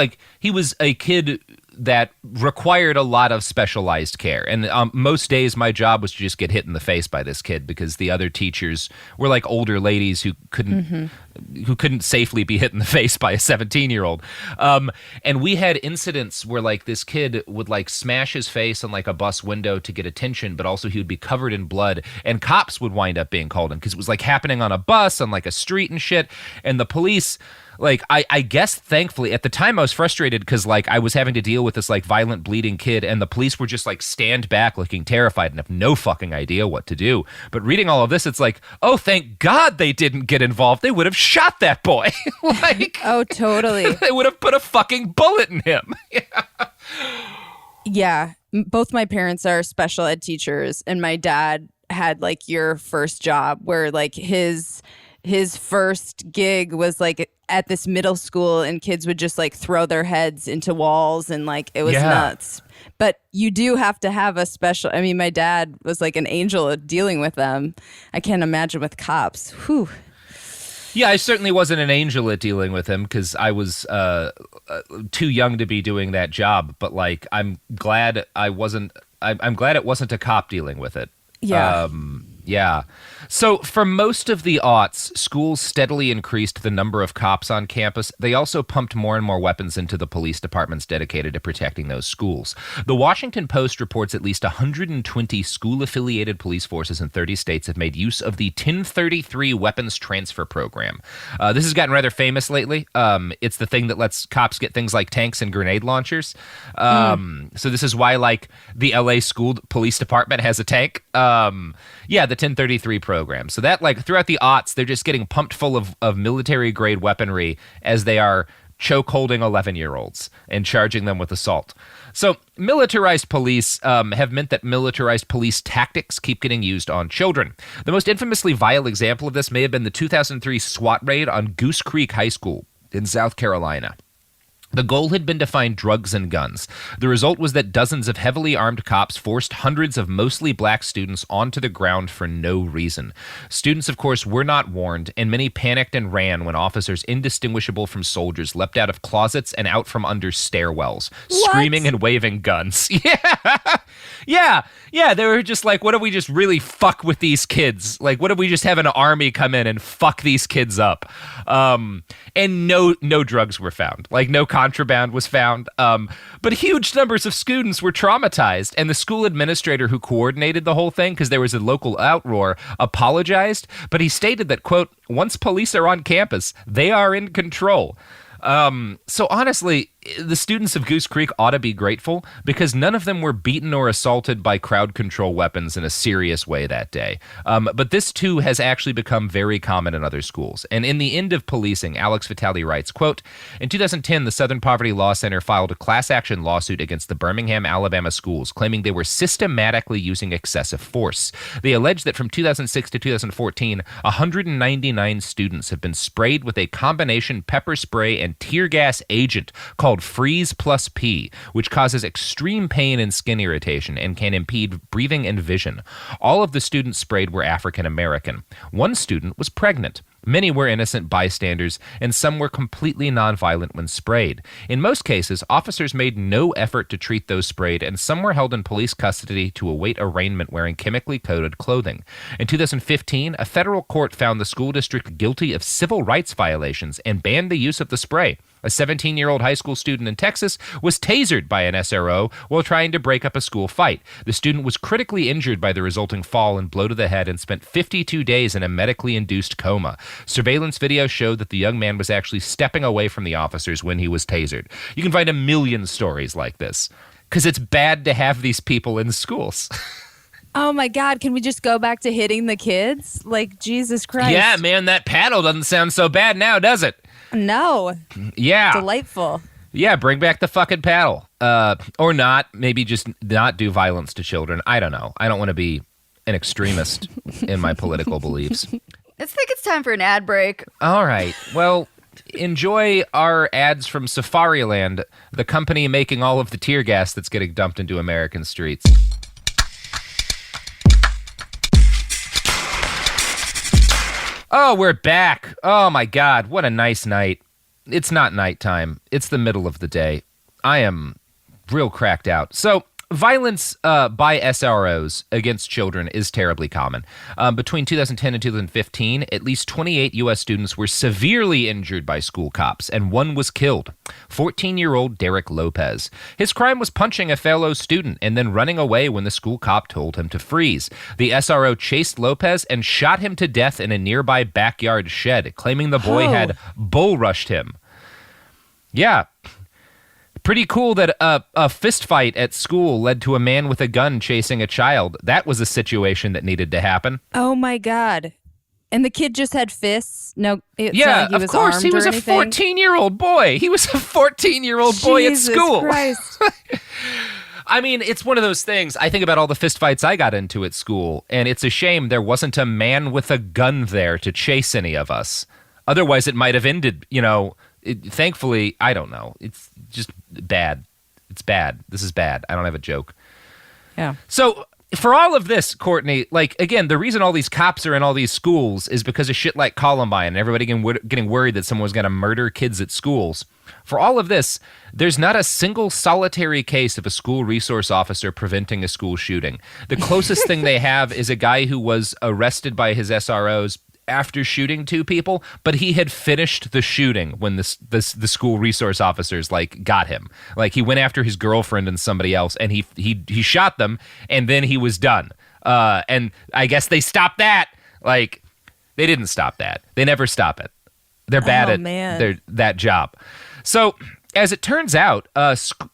a kid that required a lot of specialized care. And most days my job was to just get hit in the face by this kid because the other teachers were older ladies who couldn't safely be hit in the face by a 17-year-old. And we had incidents where this kid would smash his face on a bus window to get attention, but also he would be covered in blood, and cops would wind up being called in because it was happening on a bus on a street and shit. And the police, I guess thankfully at the time I was frustrated because I was having to deal with this violent bleeding kid, and the police were just stand back looking terrified and have no fucking idea what to do. But reading all of this, it's oh, thank God they didn't get involved. They would have shot that boy. Oh, totally. They would have put a fucking bullet in him. Yeah. Both my parents are special ed teachers, and my dad had your first job where his first gig was at this middle school, and kids would just throw their heads into walls, and it was nuts. But you do have to have a special. I mean, my dad was an angel at dealing with them. I can't imagine with cops. Whew. Yeah, I certainly wasn't an angel at dealing with him because I was too young to be doing that job. But like, I'm glad I wasn't. I'm glad it wasn't a cop dealing with it. Yeah. Yeah. So for most of the aughts, schools steadily increased the number of cops on campus. They also pumped more and more weapons into the police departments dedicated to protecting those schools. The Washington Post reports at least 120 school-affiliated police forces in 30 states have made use of the 1033 weapons transfer program. This has gotten rather famous lately. It's the thing that lets cops get things like tanks and grenade launchers. So this is why, like, the LA school police department has a tank. Yeah, the 1033 program. So that, like, throughout the aughts, they're just getting pumped full of military-grade weaponry as they are choke-holding 11-year-olds and charging them with assault. So militarized police have meant that militarized police tactics keep getting used on children. The most infamously vile example of this may have been the 2003 SWAT raid on Goose Creek High School in South Carolina. The goal had been to find drugs and guns. The result was that dozens of heavily armed cops forced hundreds of mostly black students onto the ground for no reason. Students, of course, were not warned, and many panicked and ran when officers indistinguishable from soldiers leapt out of closets and out from under stairwells, screaming and waving guns. Yeah, they were just like, what if we just really fuck with these kids? Like, what if we just have an army come in and fuck these kids up? And no drugs were found. Like, no contraband was found. But huge numbers of students were traumatized, and the school administrator who coordinated the whole thing, because there was a local outroar, apologized, but he stated that, quote, once police are on campus, they are in control. So honestly, the students of Goose Creek ought to be grateful because none of them were beaten or assaulted by crowd control weapons in a serious way that day. But this, too, has actually become very common in other schools. And in The End of Policing, Alex Vitale writes, quote, in 2010, the Southern Poverty Law Center filed a class action lawsuit against the Birmingham, Alabama schools, claiming they were systematically using excessive force. They allege that from 2006 to 2014, 199 students have been sprayed with a combination pepper spray and tear gas agent called Freeze Plus P, which causes extreme pain and skin irritation and can impede breathing and vision. All of the students sprayed were African American. One student was pregnant. Many were innocent bystanders, and some were completely nonviolent when sprayed. In most cases, officers made no effort to treat those sprayed, and some were held in police custody to await arraignment wearing chemically coated clothing. In 2015, a federal court found the school district guilty of civil rights violations and banned the use of the spray. A 17-year-old high school student in Texas was tasered by an SRO while trying to break up a school fight. The student was critically injured by the resulting fall and blow to the head and spent 52 days in a medically induced coma. Surveillance video showed that the young man was actually stepping away from the officers when he was tasered. You can find a million stories like this because it's bad to have these people in schools. Oh my God, can we just go back to hitting the kids? Like, Jesus Christ. Yeah, man, that paddle doesn't sound so bad now, does it? No. Yeah. Delightful. Yeah, bring back the fucking paddle. Or not. Maybe just not do violence to children. I don't know. I don't want to be an extremist in my political beliefs. I think it's time for an ad break. All right. Well, enjoy our ads from Safariland, the company making all of the tear gas that's getting dumped into American streets. Oh, we're back. Oh, my God. What a nice night. It's not nighttime. It's the middle of the day. I am real cracked out. So, violence by SROs against children is terribly common. Between 2010 and 2015, at least 28 U.S. students were severely injured by school cops, and one was killed. 14-year-old Derek Lopez. His crime was punching a fellow student and then running away when the school cop told him to freeze. The SRO chased Lopez and shot him to death in a nearby backyard shed, claiming the boy had bull rushed him. Yeah. Pretty cool that a fist fight at school led to a man with a gun chasing a child. That was a situation that needed to happen. Oh, my God. And the kid just had fists? No, yeah, he was of course. He was a 14-year-old boy. He was a 14-year-old boy at school. Jesus Christ. I mean, it's one of those things. I think about all the fistfights I got into at school, and it's a shame there wasn't a man with a gun there to chase any of us. Otherwise, it might have ended, thankfully, I don't know. It's just bad. It's bad. This is bad. I don't have a joke. Yeah. So for all of this, Courtney, like, again, the reason all these cops are in all these schools is because of shit like Columbine and everybody getting worried that someone was going to murder kids at schools. For all of this, there's not a single solitary case of a school resource officer preventing a school shooting. The closest thing they have is a guy who was arrested by his SROs after shooting 2 people, but he had finished the shooting when the school resource officers like got him. Like, he went after his girlfriend and somebody else, and he shot them, and then he was done. And I guess they stopped that. Like, they didn't stop that. They never stop it. They're bad at that job. So, as it turns out,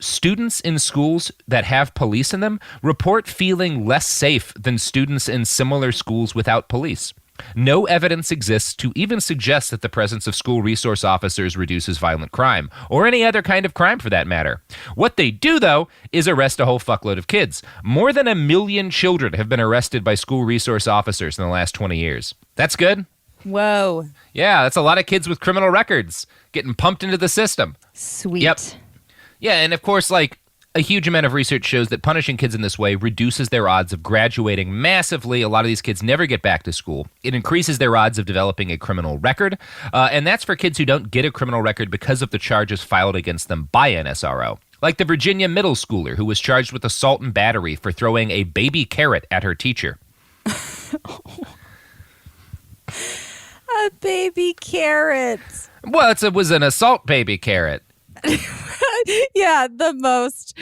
students in schools that have police in them report feeling less safe than students in similar schools without police. No evidence exists to even suggest that the presence of school resource officers reduces violent crime, or any other kind of crime for that matter. What they do, though, is arrest a whole fuckload of kids. More than 1 million children have been arrested by school resource officers in the last 20 years. That's good. Whoa. Yeah, that's a lot of kids with criminal records getting pumped into the system. Sweet. Yep. Yeah, and of course, like, a huge amount of research shows that punishing kids in this way reduces their odds of graduating massively. A lot of these kids never get back to school. It increases their odds of developing a criminal record, and that's for kids who don't get a criminal record because of the charges filed against them by an SRO. Like the Virginia middle schooler who was charged with assault and battery for throwing a baby carrot at her teacher. A baby carrot. Well, it was an assault baby carrot. Yeah, the most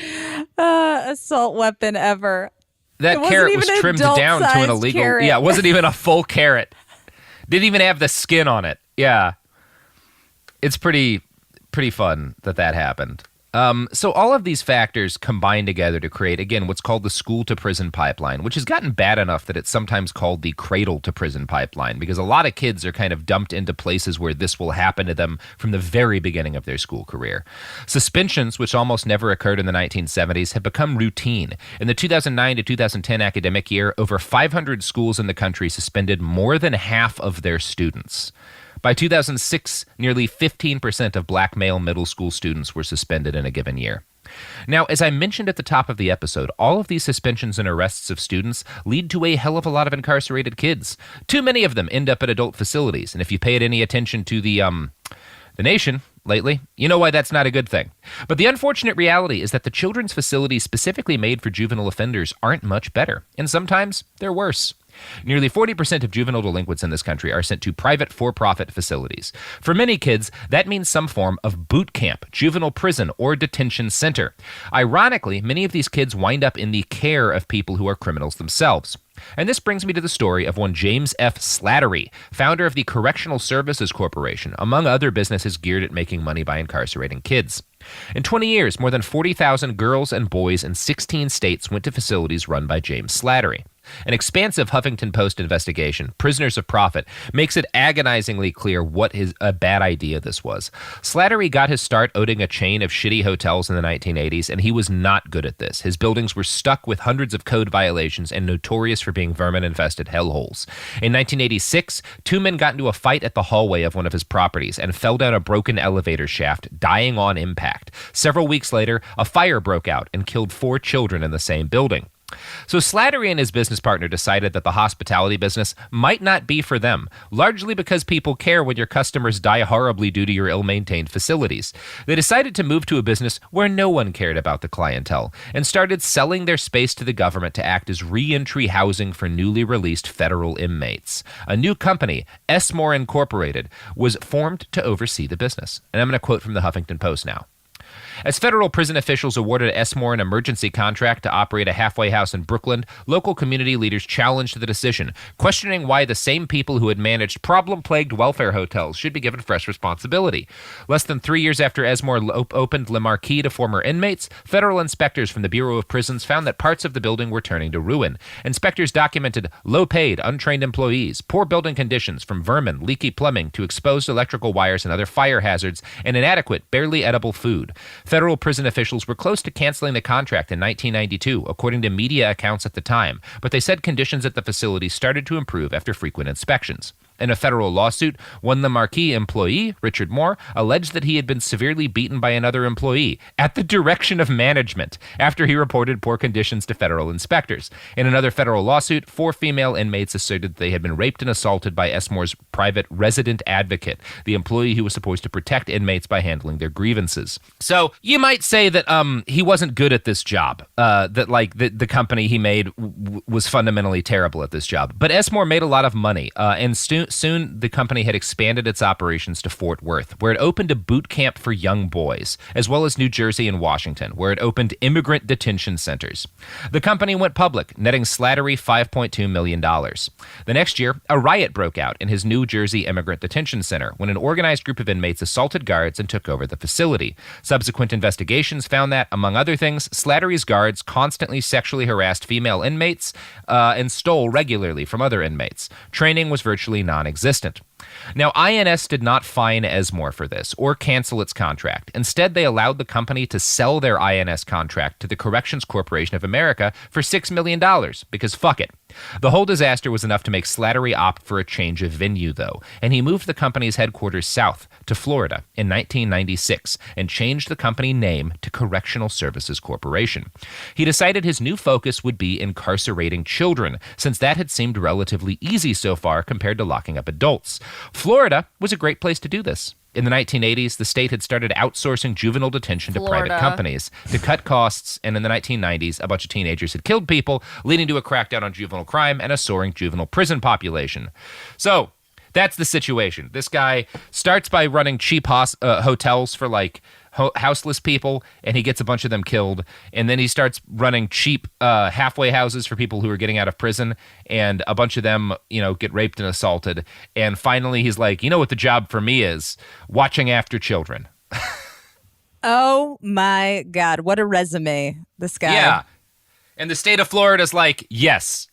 assault weapon ever. That carrot was trimmed down to an illegal. Carrot. Yeah, it wasn't even a full carrot. Didn't even have the skin on it. Yeah, it's pretty fun that happened. So all of these factors combine together to create, again, what's called the school-to-prison pipeline, which has gotten bad enough that it's sometimes called the cradle-to-prison pipeline, because a lot of kids are kind of dumped into places where this will happen to them from the very beginning of their school career. Suspensions, which almost never occurred in the 1970s, have become routine. In the 2009 to 2010 academic year, over 500 schools in the country suspended more than half of their students. By 2006, nearly 15% of black male middle school students were suspended in a given year. Now, as I mentioned at the top of the episode, all of these suspensions and arrests of students lead to a hell of a lot of incarcerated kids. Too many of them end up at adult facilities, and if you paid any attention to the nation lately, you know why that's not a good thing. But the unfortunate reality is that the children's facilities specifically made for juvenile offenders aren't much better, and sometimes they're worse. Nearly 40% of juvenile delinquents in this country are sent to private for-profit facilities. For many kids, that means some form of boot camp, juvenile prison, or detention center. Ironically, many of these kids wind up in the care of people who are criminals themselves. And this brings me to the story of one James F. Slattery, founder of the Correctional Services Corporation, among other businesses geared at making money by incarcerating kids. In 20 years, more than 40,000 girls and boys in 16 states went to facilities run by James Slattery. An expansive Huffington Post investigation, Prisoners of Profit, makes it agonizingly clear what a bad idea this was. Slattery got his start owning a chain of shitty hotels in the 1980s, and he was not good at this. His buildings were stuck with hundreds of code violations and notorious for being vermin-infested hellholes. In 1986, 2 men got into a fight at the hallway of one of his properties and fell down a broken elevator shaft, dying on impact. Several weeks later, a fire broke out and killed 4 children in the same building. So Slattery and his business partner decided that the hospitality business might not be for them, largely because people care when your customers die horribly due to your ill-maintained facilities. They decided to move to a business where no one cared about the clientele and started selling their space to the government to act as re-entry housing for newly released federal inmates. A new company, S-More Incorporated, was formed to oversee the business. And I'm going to quote from the Huffington Post now. As federal prison officials awarded S-More an emergency contract to operate a halfway house in Brooklyn, local community leaders challenged the decision, questioning why the same people who had managed problem-plagued welfare hotels should be given fresh responsibility. Less than 3 years after S-More opened Le Marquis to former inmates, federal inspectors from the Bureau of Prisons found that parts of the building were turning to ruin. Inspectors documented low-paid, untrained employees, poor building conditions from vermin, leaky plumbing to exposed electrical wires and other fire hazards, and inadequate, barely edible food. Federal prison officials were close to canceling the contract in 1992, according to media accounts at the time, but they said conditions at the facility started to improve after frequent inspections. In a federal lawsuit, one the Marquis employee, Richard Moore, alleged that he had been severely beaten by another employee at the direction of management after he reported poor conditions to federal inspectors. In another federal lawsuit, 4 female inmates asserted they had been raped and assaulted by S. Moore's private resident advocate, the employee who was supposed to protect inmates by handling their grievances. So you might say that he wasn't good at this job, that the company he made was fundamentally terrible at this job. But S. Moore made a lot of money, and soon the company had expanded its operations to Fort Worth, where it opened a boot camp for young boys, as well as New Jersey and Washington, where it opened immigrant detention centers. The company went public, netting Slattery $5.2 million. The next year, a riot broke out in his New Jersey immigrant detention center when an organized group of inmates assaulted guards and took over the facility. Subsequent investigations found that, among other things, Slattery's guards constantly sexually harassed female inmates and stole regularly from other inmates. Training was virtually non-existent. Now, INS did not fine S. Moore for this or cancel its contract. Instead, they allowed the company to sell their INS contract to the Corrections Corporation of America for $6 million, because fuck it. The whole disaster was enough to make Slattery opt for a change of venue, though, and he moved the company's headquarters south to Florida in 1996 and changed the company name to Correctional Services Corporation. He decided his new focus would be incarcerating children, since that had seemed relatively easy so far compared to locking up adults. Florida was a great place to do this. In the 1980s, the state had started outsourcing juvenile detention to private companies to cut costs, and in the 1990s, a bunch of teenagers had killed people, leading to a crackdown on juvenile crime and a soaring juvenile prison population. So, that's the situation. This guy starts by running cheap hotels for, houseless people, and he gets a bunch of them killed, and then he starts running cheap halfway houses for people who are getting out of prison, and a bunch of them, get raped and assaulted, and finally he's like, you know what the job for me is? Watching after children. Oh my God, what a resume, this guy. Yeah, and the state of Florida's like, yes.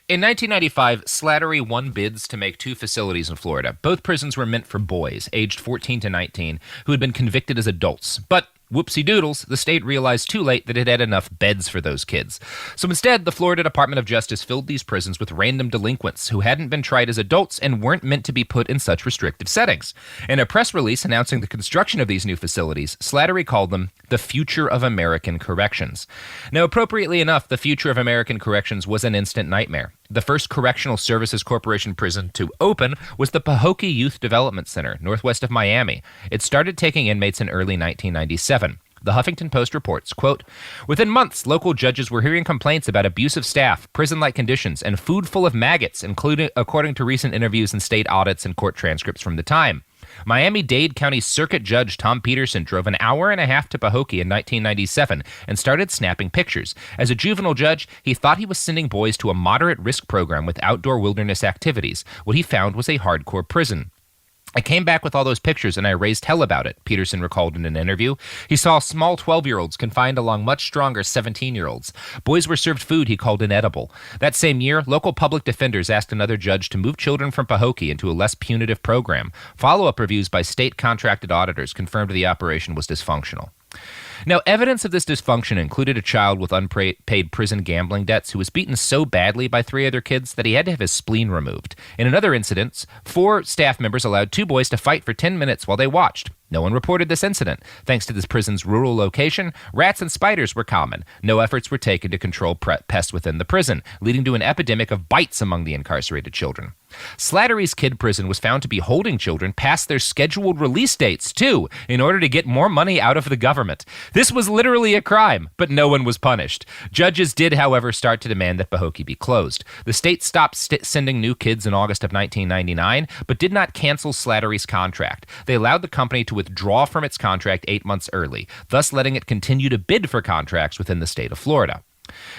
In 1995, Slattery won bids to make 2 facilities in Florida. Both prisons were meant for boys, aged 14 to 19, who had been convicted as adults. But whoopsie doodles, the state realized too late that it had enough beds for those kids. So instead, the Florida Department of Justice filled these prisons with random delinquents who hadn't been tried as adults and weren't meant to be put in such restrictive settings. In a press release announcing the construction of these new facilities, Slattery called them the future of American corrections. Now, appropriately enough, the future of American corrections was an instant nightmare. The first Correctional Services Corporation prison to open was the Pahokee Youth Development Center, northwest of Miami. It started taking inmates in early 1997. The Huffington Post reports, quote, within months, local judges were hearing complaints about abusive staff, prison-like conditions, and food full of maggots, including according to recent interviews and state audits and court transcripts from the time. Miami-Dade County Circuit Judge Tom Peterson drove an hour and a half to Pahokee in 1997 and started snapping pictures. As a juvenile judge, he thought he was sending boys to a moderate-risk program with outdoor wilderness activities. What he found was a hardcore prison. I came back with all those pictures and I raised hell about it, Peterson recalled in an interview. He saw small 12-year-olds confined along much stronger 17-year-olds. Boys were served food he called inedible. That same year, local public defenders asked another judge to move children from Pahokee into a less punitive program. Follow-up reviews by state-contracted auditors confirmed the operation was dysfunctional. Now, evidence of this dysfunction included a child with unpaid prison gambling debts who was beaten so badly by 3 other kids that he had to have his spleen removed. In another incident, 4 staff members allowed 2 boys to fight for 10 minutes while they watched. No one reported this incident. Thanks to this prison's rural location, rats and spiders were common. No efforts were taken to control pests within the prison, leading to an epidemic of bites among the incarcerated children. Slattery's kid prison was found to be holding children past their scheduled release dates, too, in order to get more money out of the government. This was literally a crime, but no one was punished. Judges did, however, start to demand that Pahokee be closed. The state stopped sending new kids in August of 1999, but did not cancel Slattery's contract. They allowed the company to withdraw from its contract 8 months early, thus letting it continue to bid for contracts within the state of Florida.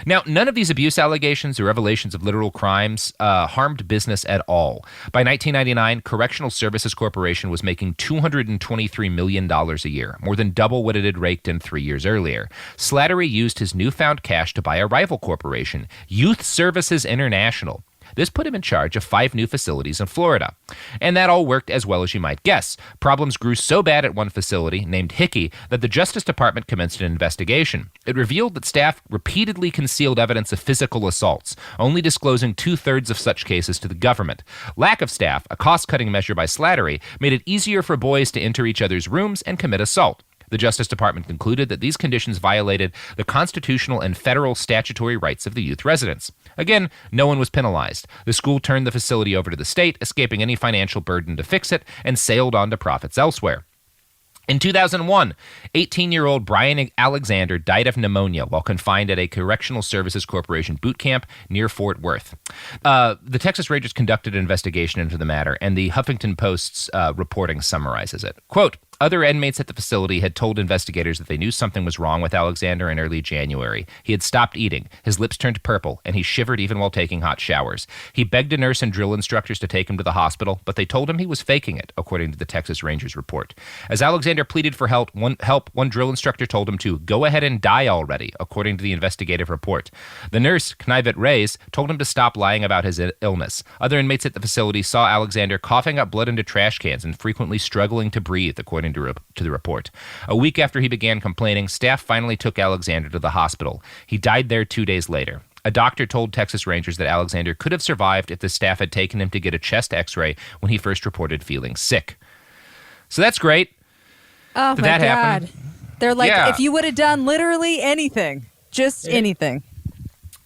Now, none of these abuse allegations or revelations of literal crimes harmed business at all. By 1999, Correctional Services Corporation was making $223 million a year, more than double what it had raked in 3 years earlier. Slattery used his newfound cash to buy a rival corporation, Youth Services International. This put him in charge of 5 new facilities in Florida. And that all worked as well as you might guess. Problems grew so bad at one facility, named Hickey, that the Justice Department commenced an investigation. It revealed that staff repeatedly concealed evidence of physical assaults, only disclosing 2/3 of such cases to the government. Lack of staff, a cost-cutting measure by Slattery, made it easier for boys to enter each other's rooms and commit assault. The Justice Department concluded that these conditions violated the constitutional and federal statutory rights of the youth residents. Again, no one was penalized. The school turned the facility over to the state, escaping any financial burden to fix it, and sailed on to profits elsewhere. In 2001, 18-year-old Brian Alexander died of pneumonia while confined at a Correctional Services Corporation boot camp near Fort Worth. The Texas Rangers conducted an investigation into the matter, and the Huffington Post's reporting summarizes it. Quote, other inmates at the facility had told investigators that they knew something was wrong with Alexander in early January. He had stopped eating, his lips turned purple, and he shivered even while taking hot showers. He begged a nurse and drill instructors to take him to the hospital, but they told him he was faking it, according to the Texas Rangers report. As Alexander pleaded for help, one drill instructor told him to go ahead and die already, according to the investigative report. The nurse, Knivet Reyes, told him to stop lying about his illness. Other inmates at the facility saw Alexander coughing up blood into trash cans and frequently struggling to breathe, according to the report. A week after he began complaining, staff finally took Alexander to the hospital. He died there 2 days later. A doctor told Texas Rangers that Alexander could have survived if the staff had taken him to get a chest x-ray when he first reported feeling sick. So that's great. Oh, my God. Happened. They're like, if you would have done literally anything, just anything.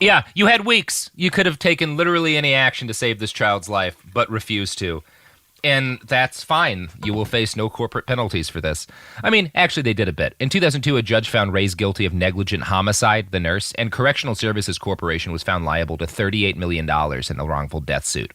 Yeah, you had weeks. You could have taken literally any action to save this child's life, but refused to. And that's fine. You will face no corporate penalties for this. I mean, actually, they did a bit. In 2002, a judge found Reyes guilty of negligent homicide, the nurse, and Correctional Services Corporation was found liable to $38 million in the wrongful death suit.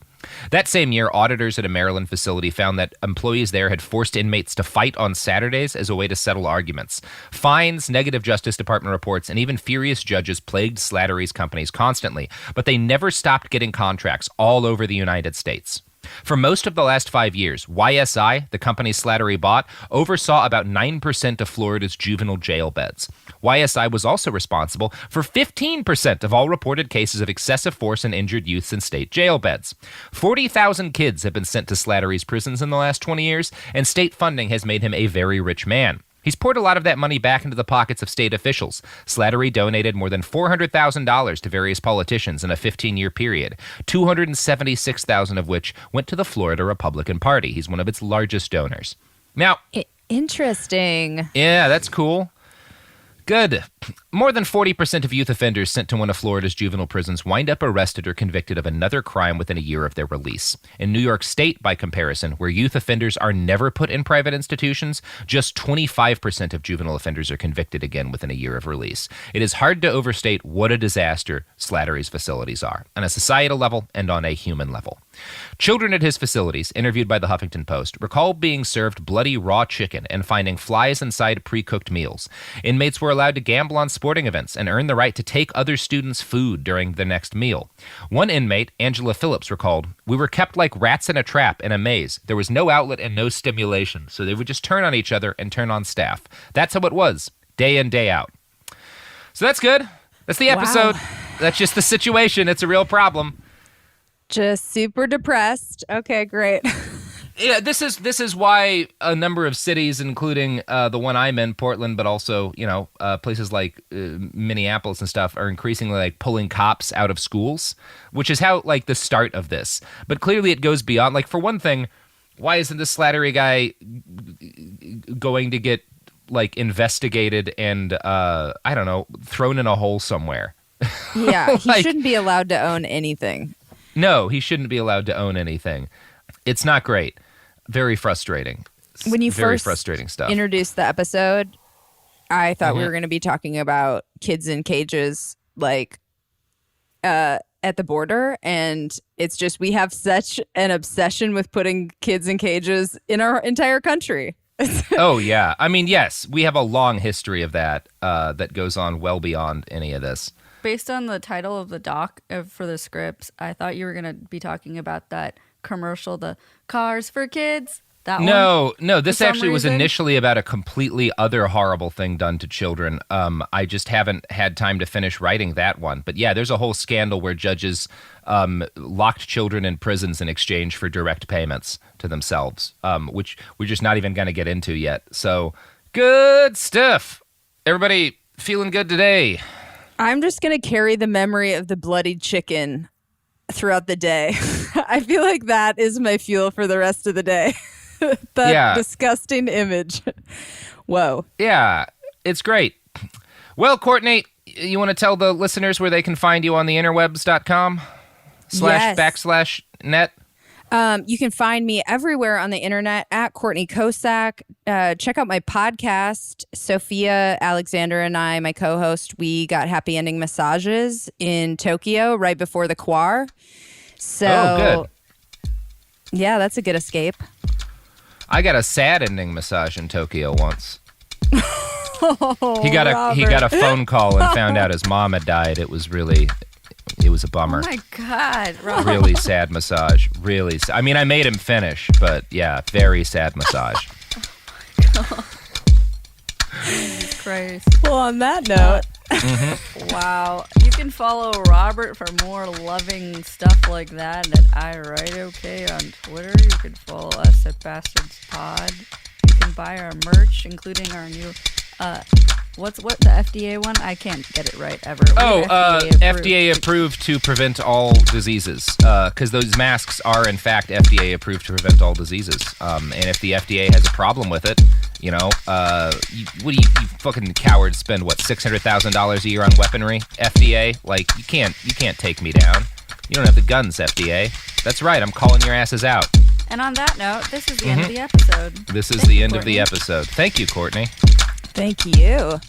That same year, auditors at a Maryland facility found that employees there had forced inmates to fight on Saturdays as a way to settle arguments. Fines, negative Justice Department reports, and even furious judges plagued Slattery's companies constantly, but they never stopped getting contracts all over the United States. For most of the last 5 years, YSI, the company Slattery bought, oversaw about 9% of Florida's juvenile jail beds. YSI was also responsible for 15% of all reported cases of excessive force and injured youths in state jail beds. 40,000 kids have been sent to Slattery's prisons in the last 20 years, and state funding has made him a very rich man. He's poured a lot of that money back into the pockets of state officials. Slattery donated more than $400,000 to various politicians in a 15-year period, $276,000 of which went to the Florida Republican Party. He's one of its largest donors. Now, interesting. Yeah, that's cool. Good. More than 40% of youth offenders sent to one of Florida's juvenile prisons wind up arrested or convicted of another crime within a year of their release. In New York State, by comparison, where youth offenders are never put in private institutions, just 25% of juvenile offenders are convicted again within a year of release. It is hard to overstate what a disaster Slattery's facilities are, on a societal level and on a human level. Children at his facilities, interviewed by the Huffington Post, recall being served bloody raw chicken and finding flies inside pre-cooked meals. Inmates were allowed to gamble on sporting events and earn the right to take other students' food during the next meal. One inmate, Angela Phillips, recalled, "We were kept like rats in a trap in a maze. There was no outlet and no stimulation, so they would just turn on each other and turn on staff. That's how it was, day in, day out." So that's good. That's the episode. Wow. That's just the situation. It's a real problem. Just super depressed. Okay, great. Yeah, this is why a number of cities, including the one I'm in, Portland, but also places like Minneapolis and stuff, are increasingly like pulling cops out of schools, which is how like the start of this. But clearly, it goes beyond. Like for one thing, why isn't this Slattery guy going to get like investigated and I don't know, thrown in a hole somewhere? Yeah, he shouldn't be allowed to own anything. No, he shouldn't be allowed to own anything. It's not great. Very frustrating. When you very first frustrating stuff. Introduced the episode, I thought we were going to be talking about kids in cages, like at the border, and it's just we have such an obsession with putting kids in cages in our entire country. Oh yeah, I mean yes, we have a long history of that that goes on well beyond any of this. Based on the title of the doc for the scripts, I thought you were going to be talking about that commercial, the Cars for Kids. That one? No. This actually was reason? initially about a completely other horrible thing done to children. I just haven't had time to finish writing that one. But yeah, there's a whole scandal where judges locked children in prisons in exchange for direct payments to themselves, which we're just not even going to get into yet. So good stuff. Everybody feeling good today? I'm just going to carry the memory of the bloodied chicken throughout the day. I feel like that is my fuel for the rest of the day. That disgusting image. Whoa. Yeah, it's great. Well, Courtney, you want to tell the listeners where they can find you on the interwebs.com /net? You can find me everywhere on the internet at Courtney Kocak. Check out my podcast. Sophia, Alexander, and I, my co-host, we got happy ending massages in Tokyo right before the Quar. So, good. Yeah, that's a good escape. I got a sad ending massage in Tokyo once. He got a phone call and found out his mom had died. It was a bummer. Oh my God, Rob. Really sad massage. I mean, I made him finish, but yeah, very sad massage. Jesus Christ. Well, on that note. Wow. You can follow Robert for more loving stuff like that at iWriteOK on Twitter. You can follow us at Bastards Pod. You can buy our merch, including our new what the FDA one? I can't get it right ever. FDA approved to prevent all diseases. Because those masks are in fact FDA approved to prevent all diseases. And if the FDA has a problem with it, you fucking cowards spend what, $600,000 a year on weaponry? FDA, like you can't take me down. You don't have the guns, FDA. That's right. I'm calling your asses out. And on that note, this is the end of the episode. This is the end of the episode. Thank you, Courtney. Thank you.